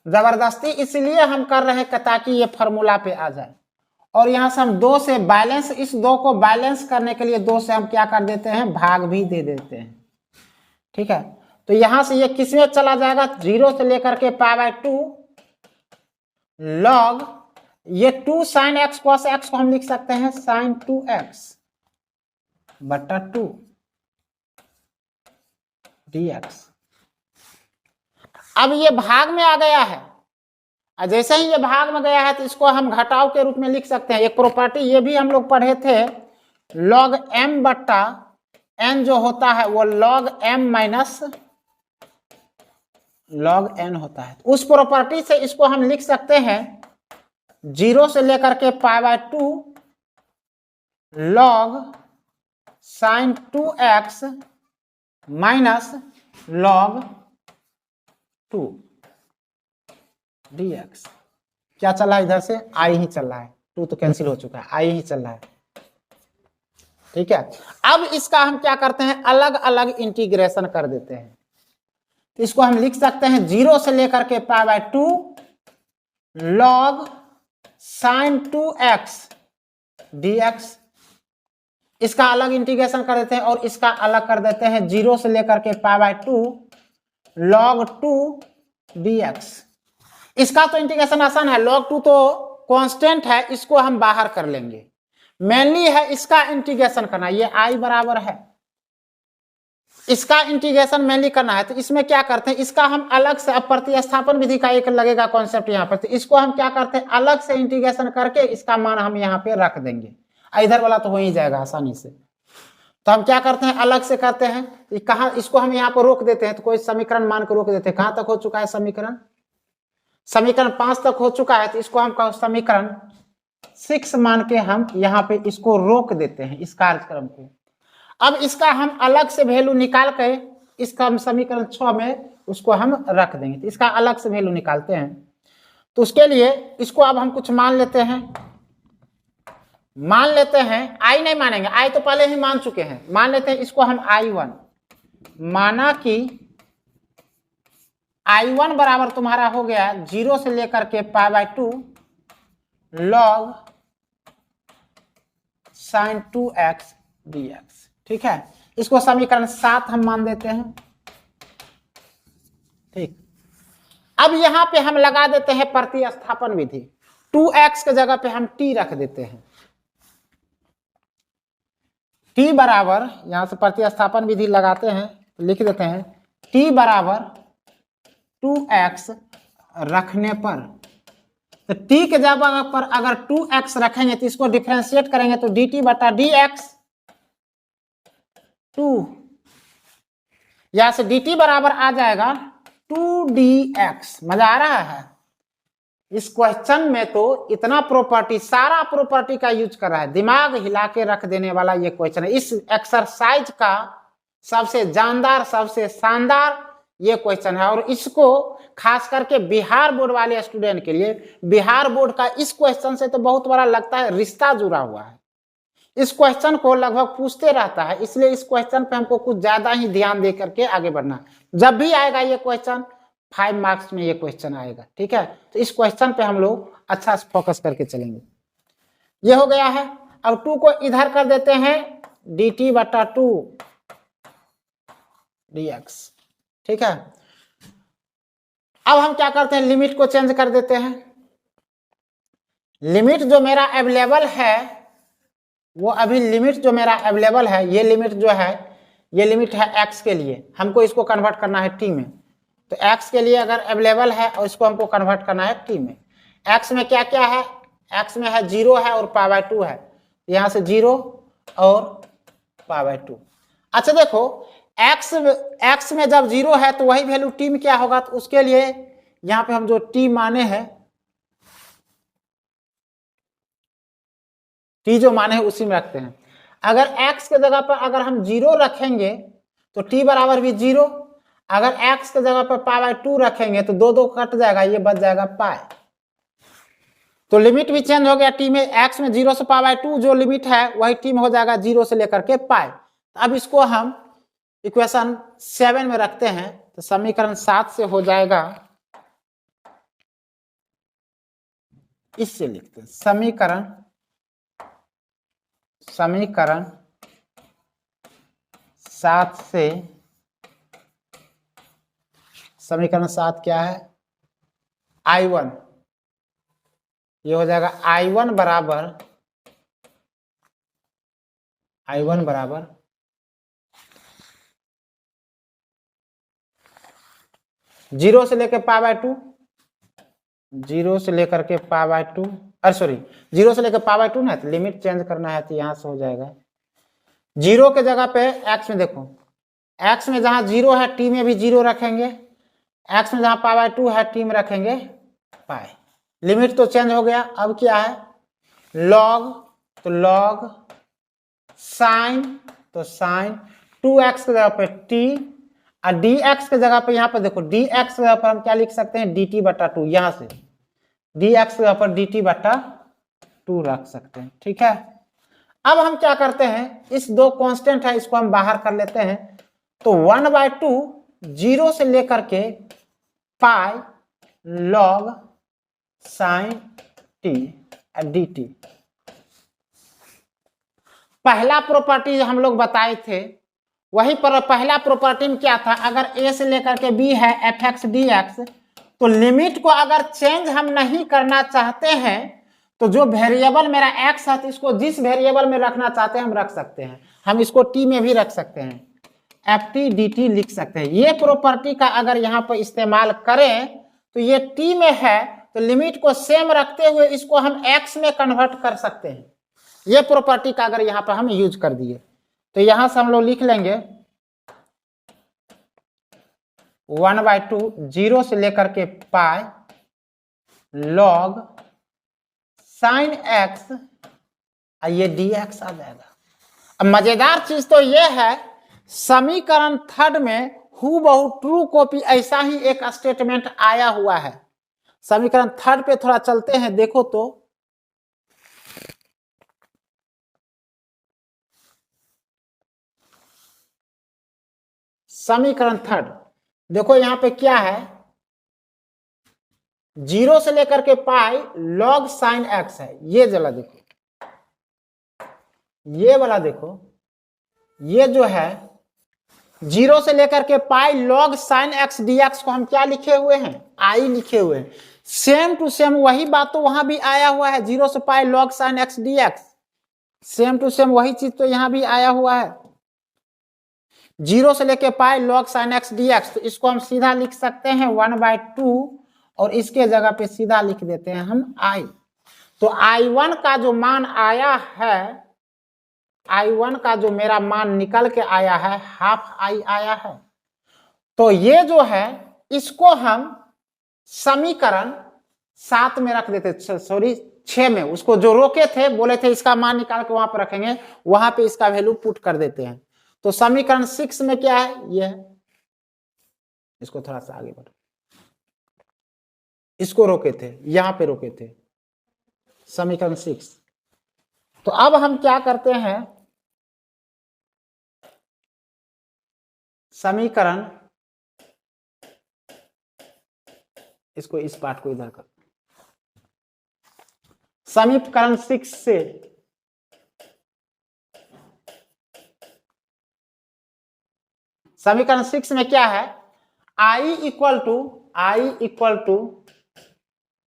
जबरदस्ती इसलिए हम कर रहे हैं ताकि ये फार्मूला पे आ जाए। और यहां से हम 2 से बैलेंस, इस 2 को बैलेंस करने के लिए 2 से हम क्या कर देते हैं, भाग भी दे देते हैं। ठीक है, तो यहां से ये किस में चला जाएगा, 0 से लेकर के पाई बाय 2 log, ये 2 साइन एक्स कॉस एक्स को हम लिख सकते हैं साइन 2x बटा 2 dx। अब ये भाग में आ गया है, और जैसे ही ये भाग में गया है तो इसको हम घटाव के रूप में लिख सकते हैं। एक प्रॉपर्टी ये भी हम लोग पढ़े थे, log m बट्टा n जो होता है वो log m minus log n होता है। उस प्रॉपर्टी से इसको हम लिख सकते हैं 0 से लेकर के pi by 2 log sine 2x minus log 2 dx। क्या चला है इधर से, i ही चल रहा है, 2 तो कैंसिल हो चुका है, i ही चल रहा है। ठीक है, अब इसका हम क्या करते हैं, अलग अलग इंटीग्रेशन कर देते हैं। तो इसको हम लिख सकते हैं 0 से लेकर के pi by 2 log sine 2x dx। इसका अलग इंटीग्रेशन कर देते हैं और इसका अलग कर देते हैं 0 से लेकर के पाई बाय 2 log 2 dx। इसका तो इंटीग्रेशन आसान है, log 2 तो कांस्टेंट है, इसको हम बाहर कर लेंगे। मेनली है इसका इंटीग्रेशन करना, ये i बराबर है, इसका इंटीग्रेशन मेनली करना है। तो इसमें क्या करते हैं, इसका हम अलग से, अब प्रतिस्थापन विधि का एक लगेगा कॉन्सेप्ट यहाँ पर, तो इसको हम क्या करते हैं अलग से इंटीग्रेशन करके इसका मान हम यहाँ पे रख देंगे, इधर वाला तो हो ही जाएगा आसानी से। तो हम क्या करते हैं, अलग से करते हैं। कहाँ इसको हम यहाँ पर रोक देते हैं, तो कोई समीकरण मान के रोक देते हैं। कहां तक हो चुका है समीकरण? समीकरण 5 तक हो चुका है, तो इसको हम समीकरण 6 मान के हम यहाँ पे इसको रोक देते हैं, इस कार्यक्रम को। अब इसका हम अलग से वैल्यू निकाल के इसका हम समीकरण 6 में उसको हम रख देंगे। तो इसका अलग से वैल्यू निकालते हैं। तो उसके लिए इसको अब हम कुछ मान लेते हैं। आई नहीं मानेंगे, आई तो पहले ही मान चुके हैं। मान लेते हैं इसको हम I1, माना कि I1 बराबर तुम्हारा हो गया 0 से लेकर के π/2 log sin 2x dx। ठीक है, इसको समीकरण 7 हम मान देते हैं। ठीक, अब यहां पे हम लगा देते हैं प्रतिस्थापन विधि। 2x के जगह पे हम t रख देते हैं। t बराबर, यहां से प्रतिस्थापन विधि लगाते हैं, लिख देते हैं t बराबर 2x रखने पर, तो t के जगह पर अगर 2x रखेंगे तो इसको डिफरेंशिएट करेंगे तो dt बटा dx 2, यहां से dt बराबर आ जाएगा 2dx। मजा आ रहा है? इस क्वेश्चन में तो इतना प्रॉपर्टी, सारा प्रॉपर्टी का यूज कर रहा है, दिमाग हिला के रख देने वाला ये क्वेश्चन है। इस एक्सरसाइज का सबसे जानदार, सबसे शानदार ये क्वेश्चन है। और इसको खास करके बिहार बोर्ड वाले स्टूडेंट के लिए, बिहार बोर्ड का इस क्वेश्चन से तो बहुत बड़ा लगता है रिश्ता जुड़ा हुआ है। इस क्वेश्चन को लगभग पूछते रहता है, इसलिए इस क्वेश्चन पे हमको कुछ ज्यादा ही ध्यान दे करके आगे बढ़ना। जब भी आएगा ये क्वेश्चन 5 मार्क्स में ये क्वेश्चन आएगा। ठीक है, तो इस क्वेश्चन पे हम लोग अच्छा से फोकस करके चलेंगे। ये हो गया है। अब 2 को इधर कर देते हैं, dt बटा 2 dx। ठीक है, अब हम क्या करते हैं, लिमिट को चेंज कर देते हैं। लिमिट जो मेरा अवेलेबल है, वो अभी लिमिट जो मेरा अवेलेबल है, ये लिमिट जो है, ये लिमिट है x के लिए। हमको इसको कन्वर्ट करना है t में। तो x के लिए अगर अवेलेबल है और इसको हमको कन्वर्ट करना है t में। x में क्या क्या है? x में है 0 है और π/2 है, यहां से 0 और π/2। अच्छा देखो, x में जब 0 है तो वही वैल्यू t में क्या होगा, तो उसके लिए यहां पे हम जो t माने हैं, t जो माने हैं उसी में रखते हैं। अगर x के जगह पर अगर हम 0 रखेंगे तो t बराबर भी 0। अगर x के जगह पर π/2 रखेंगे तो 2 कट जाएगा, ये बच जाएगा पाई। तो लिमिट भी चेंज हो गया t में। x में 0 से π/2 जो लिमिट है वही t में हो जाएगा 0 से लेकर के पाई। अब इसको हम इक्वेशन 7 में रखते हैं, तो समीकरण 7 से हो जाएगा, इससे लिखते हैं समीकरण 7 से, समीकरण 7 क्या है, I1। ये हो जाएगा I1 बराबर 0 से लेकर π/2, 0 से लेकर के π/2, अरे सॉरी 0 से लेकर π/2 ना, तो लिमिट चेंज करना है तो यहां से हो जाएगा 0 के जगह पे x में, देखो x में जहां 0 है t में भी 0 रखेंगे, x में जहां π/2 है t में रखेंगे पाई। लिमिट तो चेंज हो गया। अब क्या है, log, तो log sin, तो sin 2x के जगह पे t, और dx के जगह पे यहाँ पर देखो dx के जगह पर हम क्या लिख सकते हैं, dt बटा 2। यहां से dx के जगह पर dt बटा 2 रख सकते हैं। ठीक है, अब हम क्या करते हैं, इस 2 कांस्टेंट है इसको हम बाहर कर लेते हैं। तो 1/2 0 से लेकर के pi log sin t dt। पहला प्रॉपर्टी हम लोग बताए थे, वही पर पहला प्रॉपर्टी में क्या था, अगर a से लेकर के b है fx dx, तो लिमिट को अगर चेंज हम नहीं करना चाहते हैं तो जो वेरिएबल मेरा x है, तो इसको जिस वेरिएबल में रखना चाहते हैं हम रख सकते हैं। हम इसको t में भी रख सकते हैं, ft dt लिख सकते हैं। ये प्रॉपर्टी का अगर यहाँ पर इस्तेमाल करें तो ये t में है, तो लिमिट को सेम रखते हुए इसको हम x में कन्वर्ट कर सकते हैं। ये प्रॉपर्टी का अगर यहाँ पर हम यूज कर दिए तो यहां से हम लोग लिख लेंगे 1/2 0 से लेकर के पाई लॉग साइन एक्स, ये dx आ जाएगा। अब मजेदार चीज तो ये है, समीकरण थर्ड में हूबहू ट्रू कॉपी ऐसा ही एक स्टेटमेंट आया हुआ है। समीकरण थर्ड पे थोड़ा चलते हैं, देखो तो समीकरण थर्ड देखो यहां पे क्या है, 0 से लेकर के पाई लॉग साइन एक्स है। ये जला देखो, ये वाला देखो, ये जो है 0 से लेकर के पाई लॉग साइन एक्स dx को हम क्या लिखे हुए हैं, आई लिखे हुए हैं। सेम टू सेम वही बात तो वहां भी आया हुआ है, 0 से पाई log sine x dx, same to same वही चीज तो यहां भी आया हुआ है, 0 से लेकर पाई लॉग साइन एक्स dx। तो इसको हम सीधा लिख सकते हैं 1/2 और इसके जगह पे सीधा लिख देते हैं हम आई। तो I1 का जो मान आया है, I1 का जो मेरा मान निकल के आया है हाफ आई आया है। तो ये जो है इसको हम समीकरण 7 में रख देते, सॉरी 6 में, उसको जो रोके थे बोले थे इसका मान निकाल के वहां पर रखेंगे, वहां पे इसका वैल्यू पुट कर देते हैं। तो समीकरण 6 में क्या है, ये है, इसको थोड़ा सा आगे बढ़ो, इसको रोके थे, यहां पे रोके थे समीकरण 6। तो अब हम क्या करते हैं, समीकरण, इसको इस पार्ट को इधर कर, समीकरण 6 से समीकरण 6 में क्या है, I इक्वल टू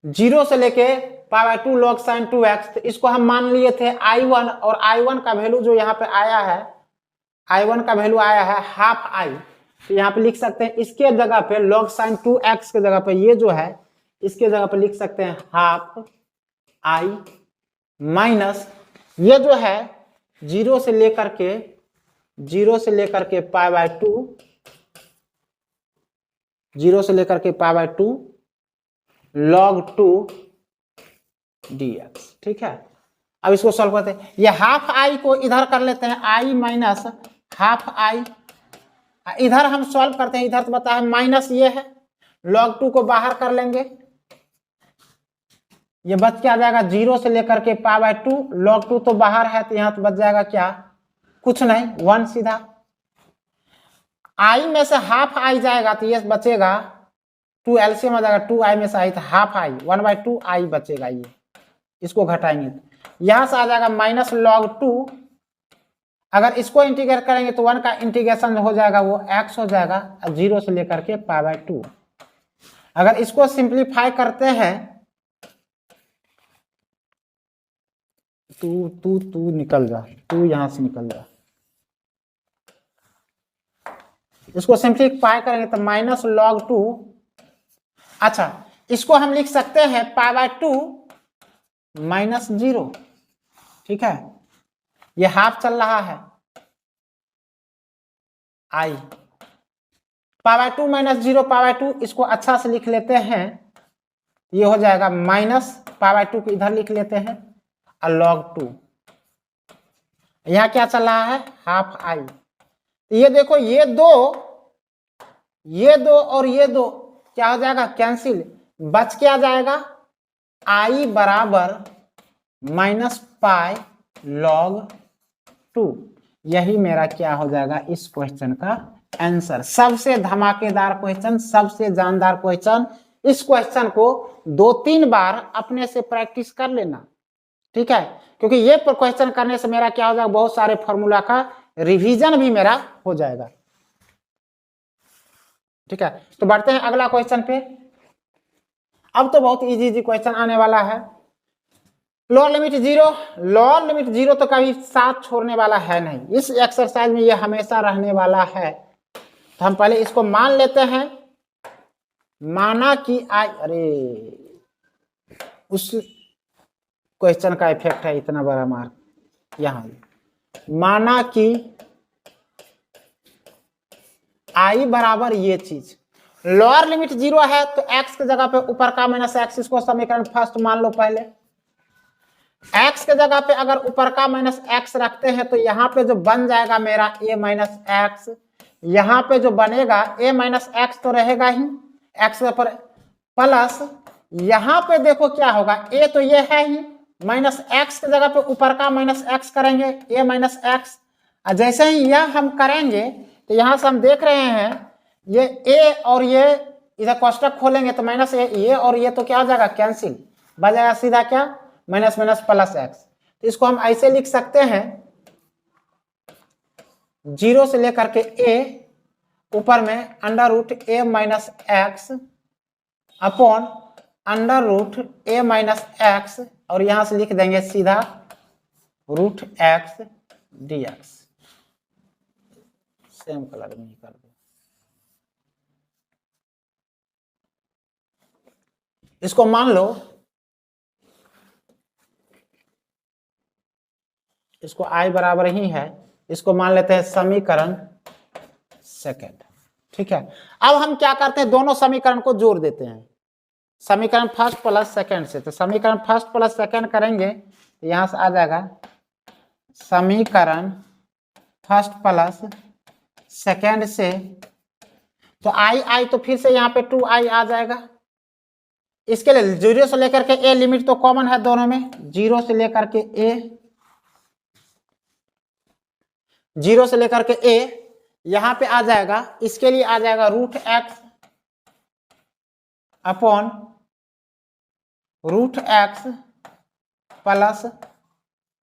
0 से लेके π/2 log sin 2x। तो इसको हम मान लिए थे I1, और I1 का वैल्यू जो यहाँ पे आया है, I1 का वैल्यू आया है हाफ आई। तो यहाँ पे लिख सकते हैं इसके जगह पे log sin 2x के जगह पे ये जो है इसके जगह पे लिख सकते हैं हाफ आई माइनस ये जो है 0 से लेकर के π/2, 0 से लेकर के π/2 log 2 dx। ठीक है, अब इसको सॉल्व करते हैं, ये हाफ आई को इधर कर लेते हैं, आई माइनस हाफ आई, इधर हम सॉल्व करते हैं, इधर तो बताया माइनस ये है, log 2 को बाहर कर लेंगे, ये बच क्या जाएगा 0 से लेकर के π/2, log 2 तो बाहर है तो यहां तो बच जाएगा क्या, कुछ नहीं 1 सीधा। आई में से हाफ आई जाएगा तो ये बचेगा 2 एलसीएम आ जाएगा, 2 आई में से आई तो हाफ आई, 1/2 आई बचेगा, ये इसको घटाएंगे यहां से आ जाएगा माइनस log 2। अगर इसको इंटीग्रेट करेंगे तो 1 का इंटीग्रेशन हो जाएगा वो x हो जाएगा 0 से लेकर के π/2। अगर इसको सिंप्लीफाई करते हैं, तू निकल जा, तू यहां से निकल जा, इसको सिंप्लीफाई करेंगे तो माइनस log 2, अच्छा इसको हम लिख सकते हैं π/2 माइनस 0। ठीक है, ये हाफ चल रहा है आई, π/2 माइनस 0 π/2, इसको अच्छा से लिख लेते हैं, ये हो जाएगा माइनस π/2 को इधर लिख लेते हैं और log 2, यहां क्या चल रहा है हाफ आई। ये देखो ये दो और ये दो क्या हो जाएगा कैंसिल, बच क्या जाएगा आई बराबर माइनस पाई log 2। यही मेरा क्या हो जाएगा इस क्वेश्चन का आंसर। सबसे धमाकेदार क्वेश्चन, सबसे जानदार क्वेश्चन। इस क्वेश्चन को 2-3 बार अपने से प्रैक्टिस कर लेना, ठीक है, क्योंकि ये क्वेश्चन करने से मेरा क्या हो जाएगा, बहुत सारे फॉर्मूला का रिवीजन भी मेरा हो जाएगा। ठीक है, तो बढ़ते हैं अगला क्वेश्चन पे। अब तो बहुत इजी क्वेश्चन आने वाला है। लोअर लिमिट 0 तो कभी साथ छोड़ने वाला है नहीं, इस एक्सरसाइज में ये हमेशा रहने वाला है। तो हम पहले इसको मान लेते हैं, माना कि अरे उस क्वेश्चन का इफेक्ट है इतना बड़ा मार्क यहाँ, माना कि आई बराबर ये चीज, लोअर लिमिट 0 है तो x के जगह पे ऊपर का माइनस एक्स, इसको समीकरण फर्स्ट मान लो पहले। x के जगह पे अगर ऊपर का माइनस एक्स रखते हैं तो यहाँ पे जो बन जाएगा मेरा a माइनस एक्स, यहाँ पे जो बनेगा a माइनस एक्स तो रहेगा ही x पर, प्लस यहाँ पे देखो क्या होगा, a तो ये है ही, माइनस एक्स की जगह पे ऊपर का माइनस एक्स करेंगे a माइनस एक्स। जैसे ही यह हम करेंगे तो यहाँ से हम देख रहे हैं ये a और ये इधर कोष्टक खोलेंगे तो माइनस ये और ये तो क्या हो जाएगा, कैंसिल, बजाएगा सीधा क्या, माइनस माइनस प्लस एक्स। तो इसको हम ऐसे लिख सकते हैं 0 से लेकर के a ऊपर में under root a minus x upon under root a minus x, और यहां से लिख देंगे सीधा root x dx। Same colour में ही कर दो। इसको मान लो, इसको i बराबर ही है, इसको मान लेते हैं समीकरण सेकंड। ठीक है, अब हम क्या करते हैं, दोनों समीकरण को जोड़ देते हैं, समीकरण फर्स्ट प्लस सेकंड से। तो समीकरण फर्स्ट प्लस सेकंड करेंगे तो यहां से आ जाएगा समीकरण फर्स्ट प्लस सेकंड से, तो आई तो फिर से यहाँ पे 2i आ जाएगा। इसके लिए 0 से लेकर के a लिमिट तो कॉमन है दोनों में, 0 से लेकर के a यहां पे आ जाएगा, इसके लिए आ जाएगा root x upon root x plus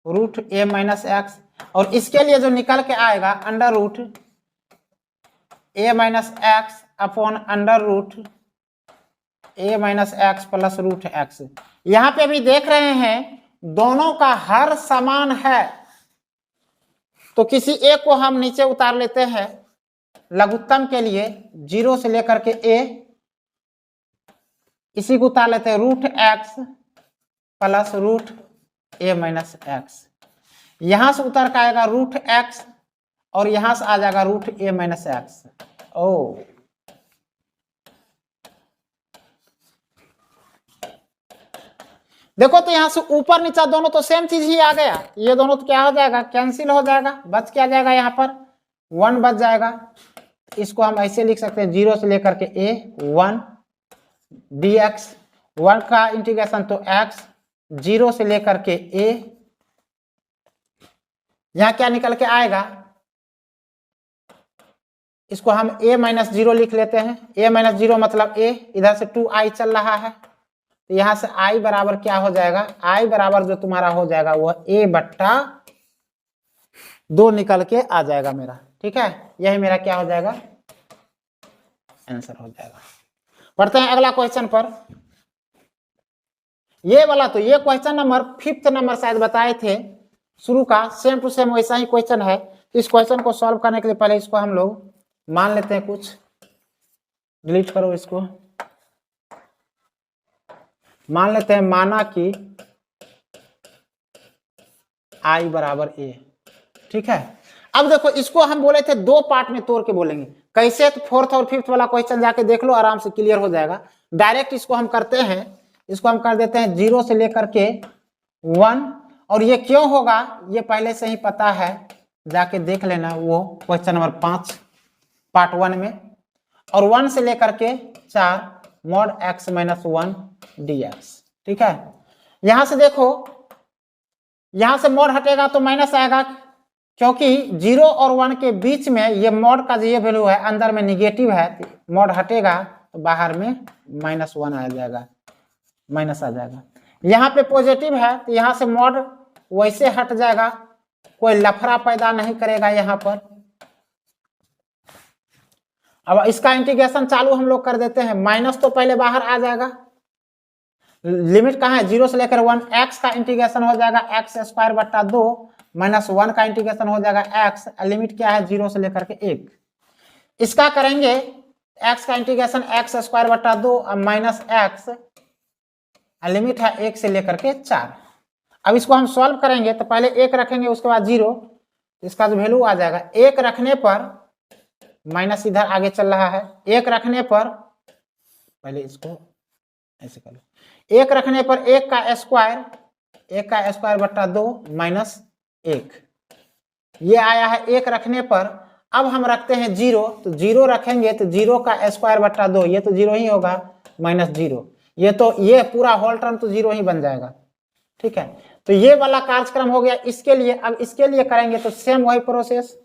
root a minus x, और इसके लिए जो निकल के आएगा under root a minus x upon under root a minus x plus root x. यहां पे अभी देख रहे हैं दोनों का हर समान है, तो किसी एक को हम नीचे उतार लेते हैं लघुत्तम के लिए, 0 से लेकर के a, इसी को उतार लेते हैं root x plus root a minus x. यहां से उतर के आएगा रूट एक्स और यहां से आ जाएगा रूट a माइनस एक्स। ओ देखो, तो यहां से ऊपर नीचा दोनों तो सेम चीज ही आ गया, ये दोनों तो क्या हो जाएगा, कैंसिल हो जाएगा, बच क्या जाएगा, यहाँ पर 1 बच जाएगा। इसको हम ऐसे लिख सकते हैं 0 से लेकर के a 1 dx, 1 का इंटीग्रेशन तो x, 0 से लेकर के a, यहां क्या निकल के आएगा, इसको हम a माइनस 0 लिख लेते हैं, a माइनस 0 मतलब a, इधर से 2i चल रहा है, तो यहां से i बराबर क्या हो जाएगा, i बराबर जो तुम्हारा हो जाएगा वह a बट्टा 2 निकल के आ जाएगा मेरा। ठीक है, यही मेरा क्या हो जाएगा, आंसर हो जाएगा। पढ़ते हैं अगला क्वेश्चन पर। ये वाला तो ये क्वेश्चन नंबर 5th नंबर शायद बताए थे शुरू का, सेम टू सेम वैसा ही क्वेश्चन है। इस क्वेश्चन को सॉल्व करने के लिए पहले इसको हम लोग मान लेते हैं, कुछ डिलीट करो इसको, मान लेते हैं माना कि i बराबर a। ठीक है, अब देखो इसको हम बोले थे 2 पार्ट में तोड़ के बोलेंगे, कैसे, तो 4th और 5th वाला क्वेश्चन जाके देख लो, आराम से क्लियर हो जाएगा। डायरेक्ट इसको हम करते हैं, इसको हम कर देते हैं 0 से लेकर के 1, और ये क्यों होगा ये पहले से ही पता है, जाके देख लेना वो क्वेश्चन नंबर 5 पार्ट 1 में। और 1 से लेकर के 4 मॉड x माइनस 1 dx। ठीक है, यहां से देखो, यहां से मॉड हटेगा तो माइनस आएगा, क्योंकि 0 और 1 के बीच में ये मॉड का ये वैल्यू है, अंदर में निगेटिव है, मॉड हटेगा तो बाहर में -1 आ जाएगा, माइनस आ जाएगा। यहाँ पे पॉजिटिव है तो यहाँ से मॉड वैसे हट जाएगा, कोई लफड़ा पैदा नहीं करेगा यहाँ पर। अब इसका इंटीग्रेशन चालू हम लोग कर देते हैं, माइनस तो पहले बाहर आ जाएगा, लिमिट कहाँ है 0 से लेकर 1, x का इंटीग्रेशन हो जाएगा x स्क्वायर बट्टा 2 माइनस 1 का इंटीग्रेशन हो जाएगा x, लिमिट क्या है 0 से लेकर के 1। इसका करेंगे x का इंटीग्रेशन x स्क्वायर बट्टा 2 माइनस x, लिमिट है 1 से लेकर के 4। अब इसको हम सॉल्व करेंगे तो पहले 1 रखेंगे उसके बाद 0, इसका जो वैल्यू आ जाएगा 1 रखने पर माइनस इधर आगे चल रहा है, एक रखने पर, पहले इसको ऐसे कर लो, एक रखने पर एक का स्क्वायर बट्टा 2 माइनस 1, ये आया है एक रखने पर। अब हम रखते हैं 0, तो 0 रखेंगे तो 0 का स्क्वायर बट्टा 2, ये तो 0 ही होगा, माइनस 0, ये तो ये पूरा होल टर्म तो 0 ही बन जाएगा। ठीक है, तो ये वाला कार्यक्रम हो गया इसके लिए। अब इसके लिए करेंगे तो सेम वही प्रोसेस,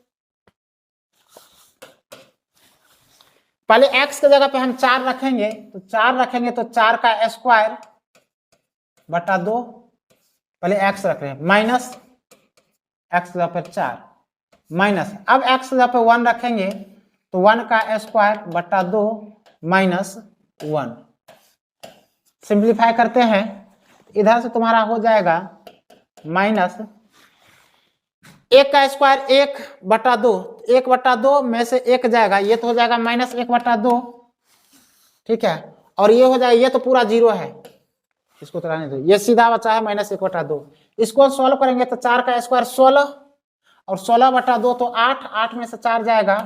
पहले x की जगह पे हम 4 रखेंगे, तो 4 रखेंगे तो 4 का स्क्वायर बटा 2, पहले x रख रहे हैं, माइनस x की जगह पे 4 माइनस, अब x की जगह पे 1 रखेंगे तो 1 का स्क्वायर बटा 2 माइनस 1। सिंप्लीफाई करते हैं, इधर से तुम्हारा हो जाएगा माइनस 1 का स्क्वायर 1 बटा 2, 1 बटा 2 में से 1 जाएगा, ये तो हो जाएगा माइनस 1 बटा 2। ठीक है, और ये हो जाएगा, ये तो पूरा 0 है, इसको तो रहने दो, ये सीधा बचा है माइनस 1 बटा 2। इसको सॉल्व करेंगे तो 4 का स्क्वायर 16 और 16 बटा 2 तो 8, 8 में से 4 जाएगा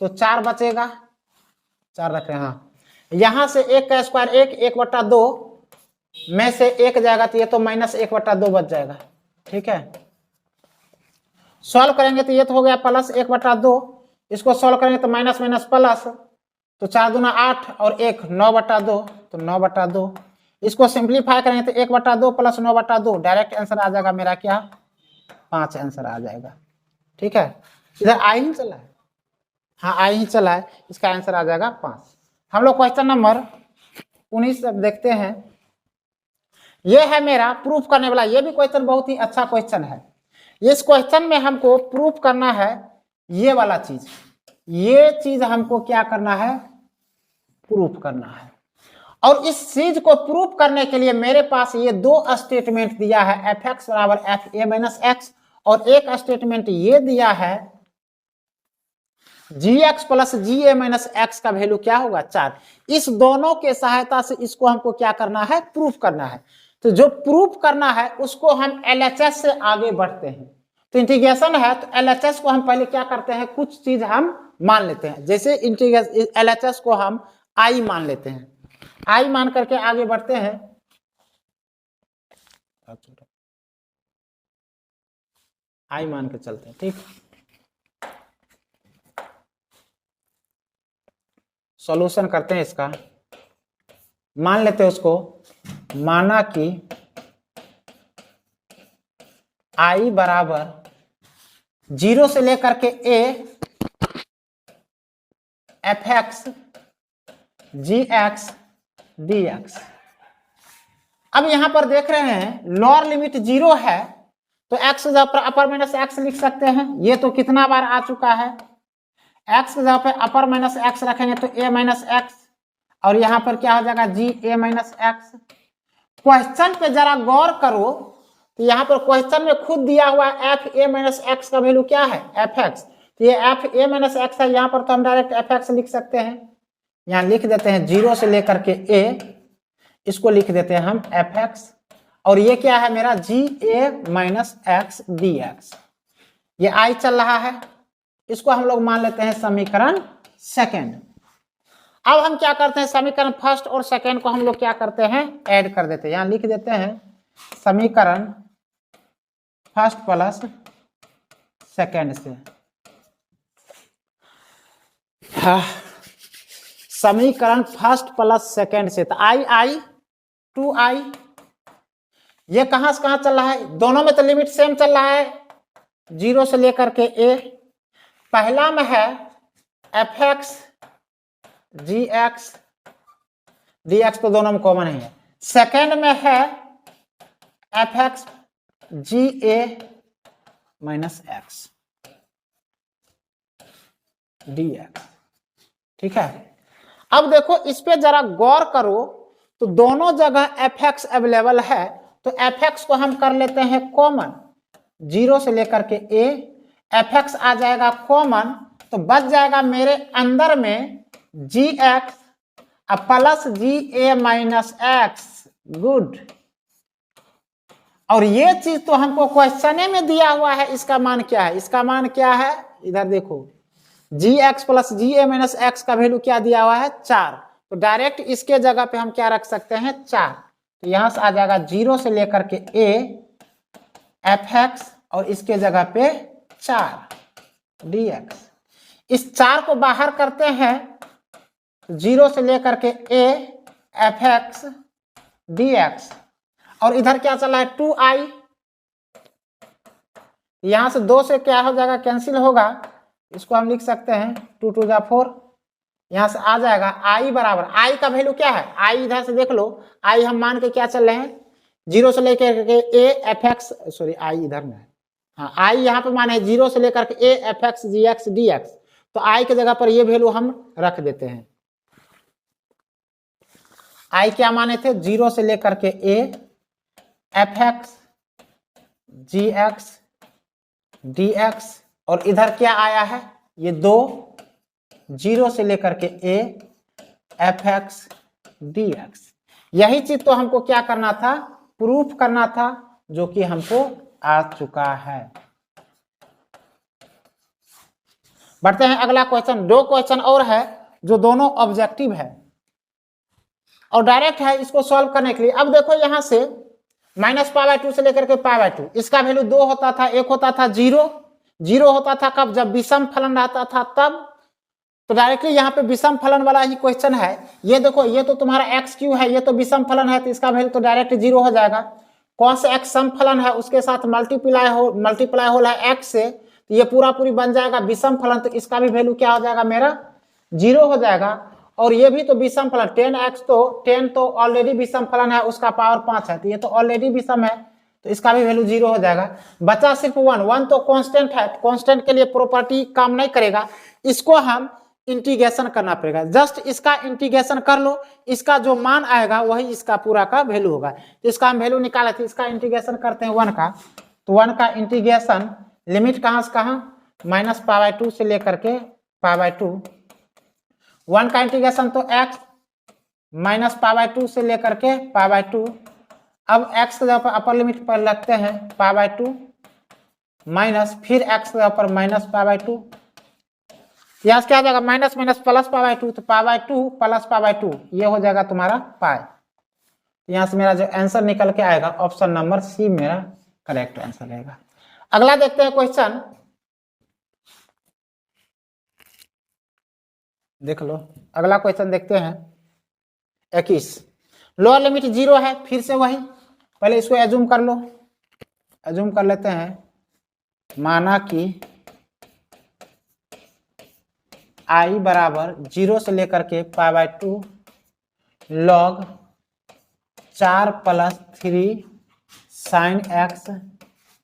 तो 4 बचेगा, 4 रख रहे हैं। हाँ, यहां से 1 का स्क्वायर 1 बटा 2 में से 1 जाएगा तो ये तो माइनस 1 बटा 2 बच जाएगा। ठीक है, सॉल्व करेंगे तो ये तो हो गया प्लस 1 बटा 2, इसको सॉल्व करेंगे तो माइनस माइनस प्लस, तो 4 दूना 8 और 1 9 बटा 2, तो 9 बटा 2। इसको सिंप्लीफाई करेंगे तो 1 बटा 2 प्लस 9 बटा 2, डायरेक्ट आंसर आ जाएगा मेरा क्या, 5 आंसर आ जाएगा। ठीक है, इधर आई ही चला है, हाँ आई ही चला है, इसका आंसर आ जाएगा 5। हम लोग क्वेश्चन नंबर 19 तक देखते हैं। ये है मेरा प्रूफ करने वाला, ये भी क्वेश्चन बहुत ही अच्छा क्वेश्चन है। इस क्वेश्चन में हमको प्रूफ करना है ये वाला चीज, ये चीज हमको क्या करना है, प्रूफ करना है। और इस चीज को प्रूफ करने के लिए मेरे पास ये 2 स्टेटमेंट दिया है, एफ एक्स बराबर एफ ए माइनस एक्स, और एक स्टेटमेंट ये दिया है जी एक्स प्लस जी ए माइनस एक्स का वैल्यू क्या होगा 4। इस दोनों के सहायता से इसको हमको क्या करना है, प्रूफ करना है। तो जो प्रूफ करना है उसको हम एलएचएस से आगे बढ़ते हैं। तो इंटीग्रेशन है तो एलएचएस को हम पहले क्या करते हैं, कुछ चीज हम मान लेते हैं, जैसे इंटीग्रेशन एलएचएस को हम आई मान लेते हैं, आई मान करके आगे बढ़ते हैं। आई मान के चलते हैं। ठीक, सॉल्यूशन करते हैं इसका, मान लेते हैं उसको, माना कि आई बराबर 0 से लेकर के A F x G x D x. अब यहां पर देख रहे हैं लोअर लिमिट 0 है तो एक्स अपर माइनस एक्स लिख सकते हैं, ये तो कितना बार आ चुका है। एक्स की जगह पे अपर माइनस एक्स रखेंगे तो ए माइनस एक्स, और यहां पर क्या हो जाएगा जी ए माइनस एक्स। क्वेश्चन पे जरा गौर करो तो यहाँ पर क्वेश्चन में खुद दिया हुआ एफ ए माइनस एक्स का वैल्यू क्या है, एफ एक्स, तो ये एफ ए माइनस एक्स है, यहाँ पर तो हम डायरेक्ट एफ एक्स लिख सकते हैं। यहाँ लिख देते हैं 0 से लेकर के ए, इसको लिख देते हैं हम एफ एक्स, और ये क्या है मेरा जी ए माइनस एक्स डी एक्स। ये आई चल रहा है, इसको हम लोग मान लेते हैं समीकरण सेकेंड। अब हम क्या करते हैं, समीकरण फर्स्ट और सेकेंड को हम लोग क्या करते हैं, ऐड कर देते हैं। यहाँ लिख देते हैं समीकरण फर्स्ट प्लस सेकेंड से, समीकरण फर्स्ट प्लस सेकेंड से, तो आई आई 2i, ये कहां से कहां चल रहा है, दोनों में तो लिमिट सेम चल रहा है 0 से लेकर के a। पहला में है F x G x D x, तो दोनों में कॉमन ही है। सेकेंड में है एफ एक्स जी ए माइनस एक्स डी एक्स। ठीक है, अब देखो इस पे जरा गौर करो तो दोनों जगह एफ एक्स अवेलेबल है, तो एफ एक्स को हम कर लेते हैं कॉमन, 0 से लेकर के ए, एफ एक्स आ जाएगा कॉमन, तो बच जाएगा मेरे अंदर में जी एक्स प्लस जी ए माइनस एक्स। गुड, और ये चीज तो हमको क्वेश्चन में दिया हुआ है, इसका मान क्या है, इसका मान क्या है, इधर देखो जी एक्स प्लस जी ए माइनस एक्स का वैल्यू क्या दिया हुआ है 4, तो डायरेक्ट इसके जगह पे हम क्या रख सकते हैं 4, तो यहां से आ जाएगा 0 से लेकर के a एफ एक्स और इसके जगह पे 4 dx। इस 4 को बाहर करते हैं 0 से लेकर के a एफ एक्स dx, और इधर क्या चला है 2i, यहां से 2 से क्या हो जाएगा कैंसिल होगा, इसको हम लिख सकते हैं 2 2 जा 4, यहां से आ जाएगा i बराबर, i का वैल्यू क्या है, i इधर से देख लो, i हम मान के क्या चल रहे हैं 0 से लेकर के a F x, sorry i इधर में है, हाँ i यहाँ पे मान है 0 से लेकर के a F x G x D x, तो i के जगह पर ये वैल्यू हम रख देते हैं। i क्या माने थे 0 से लेकर के a F x G x D x, और इधर क्या आया है ये 2 0 से लेकर के a F x D x. यही चीज तो हमको क्या करना था, प्रूफ करना था, जो कि हमको आ चुका है। बढ़ते हैं अगला क्वेश्चन, 2 क्वेश्चन और है जो दोनों ऑब्जेक्टिव है और डायरेक्ट है इसको सॉल्व करने के लिए। अब देखो यहां से -π/2 से लेकर के π/2, इसका वैल्यू 2 होता था, एक होता था 0 होता था कब, जब विषम फलन रहता था तब, तो डायरेक्टली यहाँ पे विषम फलन वाला ही क्वेश्चन है। ये देखो ये तो तुम्हारा एक्स क्यू है, ये तो विषम फलन है, तो इसका वैल्यू तो डायरेक्ट 0 हो जाएगा। कॉस एक्स सम फलन है, उसके साथ मल्टीप्लाई हो रहा है एक्स से, तो ये पूरा पूरी बन जाएगा विषम फलन, तो इसका भी वैल्यू क्या हो जाएगा मेरा 0 हो जाएगा। और ये भी तो विषम फलन 10x, तो 10 तो ऑलरेडी विषम फलन है, उसका पावर 5 है, तो ये तो ऑलरेडी विषम है, तो इसका भी वैल्यू 0 हो जाएगा। बचा सिर्फ 1 तो कांस्टेंट है, कांस्टेंट के लिए प्रॉपर्टी काम नहीं करेगा, इसको हम इंटीग्रेशन करना पड़ेगा। जस्ट इसका इंटीग्रेशन कर लो, इसका जो मान आएगा वही इसका पूरा का वैल्यू होगा, तो इसका हम वैल्यू निकाले थे, इसका इंटीग्रेशन करते हैं 1 का, तो 1 का इंटीग्रेशन लिमिट कहाँ से कहाँ -π/2 से लेकर के π/2, 1 का इंटीग्रेशन तो x -π/2 से लेकर के π/2, अब x के जगह पर अपर लिमिट पर लगते हैं π/2 माइनस, फिर x के जगह पर -π/2, यहाँ से क्या आ जाएगा माइनस माइनस प्लस π/2, तो π/2 प्लस π/2 ये हो जाएगा तुम्हारा पाई। यहाँ से मेरा जो आंसर निकल के आएगा ऑप्शन नंबर सी मेरा करेक्ट आंसर रहेगा। अगला देखते हैं क्वेश्चन, देख लो अगला क्वेश्चन देखते हैं 21। लोअर लिमिट 0 है, फिर से वही, पहले इसको एज्यूम कर लो, एज्यूम कर लेते हैं, माना कि i बराबर 0 से लेकर के π/2 log 4 + 3 sin x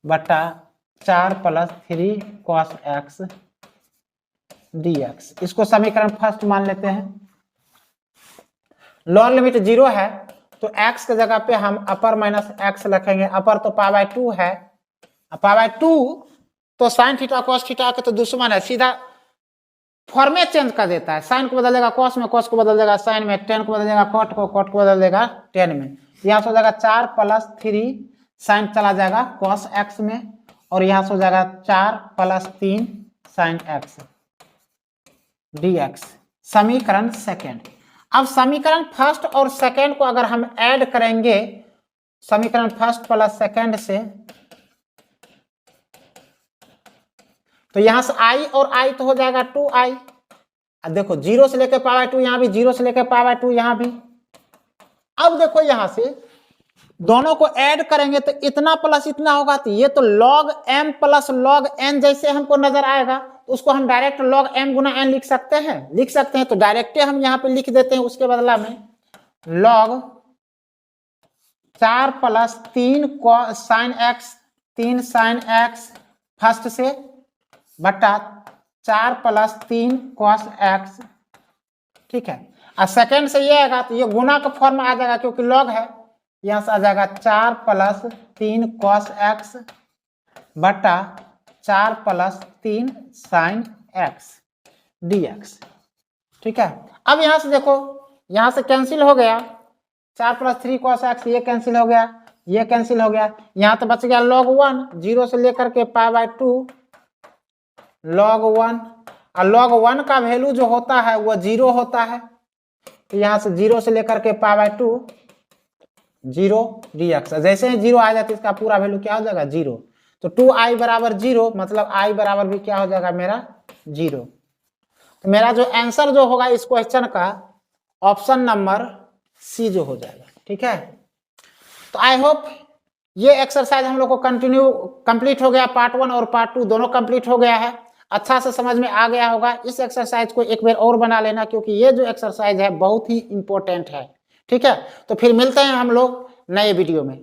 बटा 4 + 3 cos x dx, इसको समीकरण फर्स्ट मान लेते हैं। लोअर लिमिट 0 है तो x के जगह पे हम अपर माइनस x रखेंगे, अपर तो π/2 है, π/2 तो साइन थीटा cos थीटा के तो दुश्मन है, सीधा फॉर्मेट चेंज कर देता है, साइन को बदल देगा कॉस में, कॉस को बदल देगा साइन में, टेन को बदल देगा कॉट को, कॉट को बदल देगा टेन में, यहाँ से हो जाएगा 4 + 3 साइन चला जाएगा कॉस एक्स में, और यहाँ से हो जाएगा 4 + 3 साइन एक्स dx, समीकरण सेकेंड। अब समीकरण फर्स्ट और सेकेंड को अगर हम ऐड करेंगे, समीकरण फर्स्ट प्लस सेकेंड से, तो यहां से i और i तो हो जाएगा 2i, अब देखो 0 से लेकर π/2 यहाँ भी, 0 से लेकर π/2 यहाँ भी। अब देखो यहां से दोनों को ऐड करेंगे तो इतना प्लस इतना होगा, तो ये तो log m + log n जैसे हमको नजर आएगा, तो उसको हम डायरेक्ट log m × n लिख सकते हैं, तो डायरेक्ट हम यहाँ पे लिख देते हैं, उसके बदला में log 4 + 3 sin x 3 sin x first से बटा 4 + 3 cos x, ठीक है। और सेकेंड से ये आएगा तो ये गुना का फॉर्म आ जाएगा क्योंकि लॉग है, यहां से आ जाएगा 4 + 3 cos x बटा 4 + 3 sin x dx, ठीक है। अब यहां से देखो, यहां से कैंसिल हो गया, 4 + 3 cos x ये कैंसिल हो गया, ये कैंसिल हो गया, यहां तो बच गया log 1, 0 से लेकर के π/2 log 1 और log 1 का वैल्यू जो होता है वो 0 होता है, तो यहाँ से 0 से लेकर के π/2 0 dx, जैसे ही 0 आ जाता है इसका पूरा वैल्यू क्या हो जाएगा 0, तो 2i बराबर 0 मतलब i बराबर भी क्या हो जाएगा मेरा 0। तो मेरा जो आंसर जो होगा इस क्वेश्चन का ऑप्शन नंबर सी जो हो जाएगा। ठीक है, तो आई होप ये एक्सरसाइज हम लोग को कंप्लीट हो गया, पार्ट 1 और पार्ट 2 दोनों कंप्लीट हो गया है, अच्छा से समझ में आ गया होगा। इस एक्सरसाइज को एक बार और बना लेना, क्योंकि ये जो एक्सरसाइज है बहुत ही इंपॉर्टेंट है। ठीक है, तो फिर मिलते हैं हम लोग नए वीडियो में।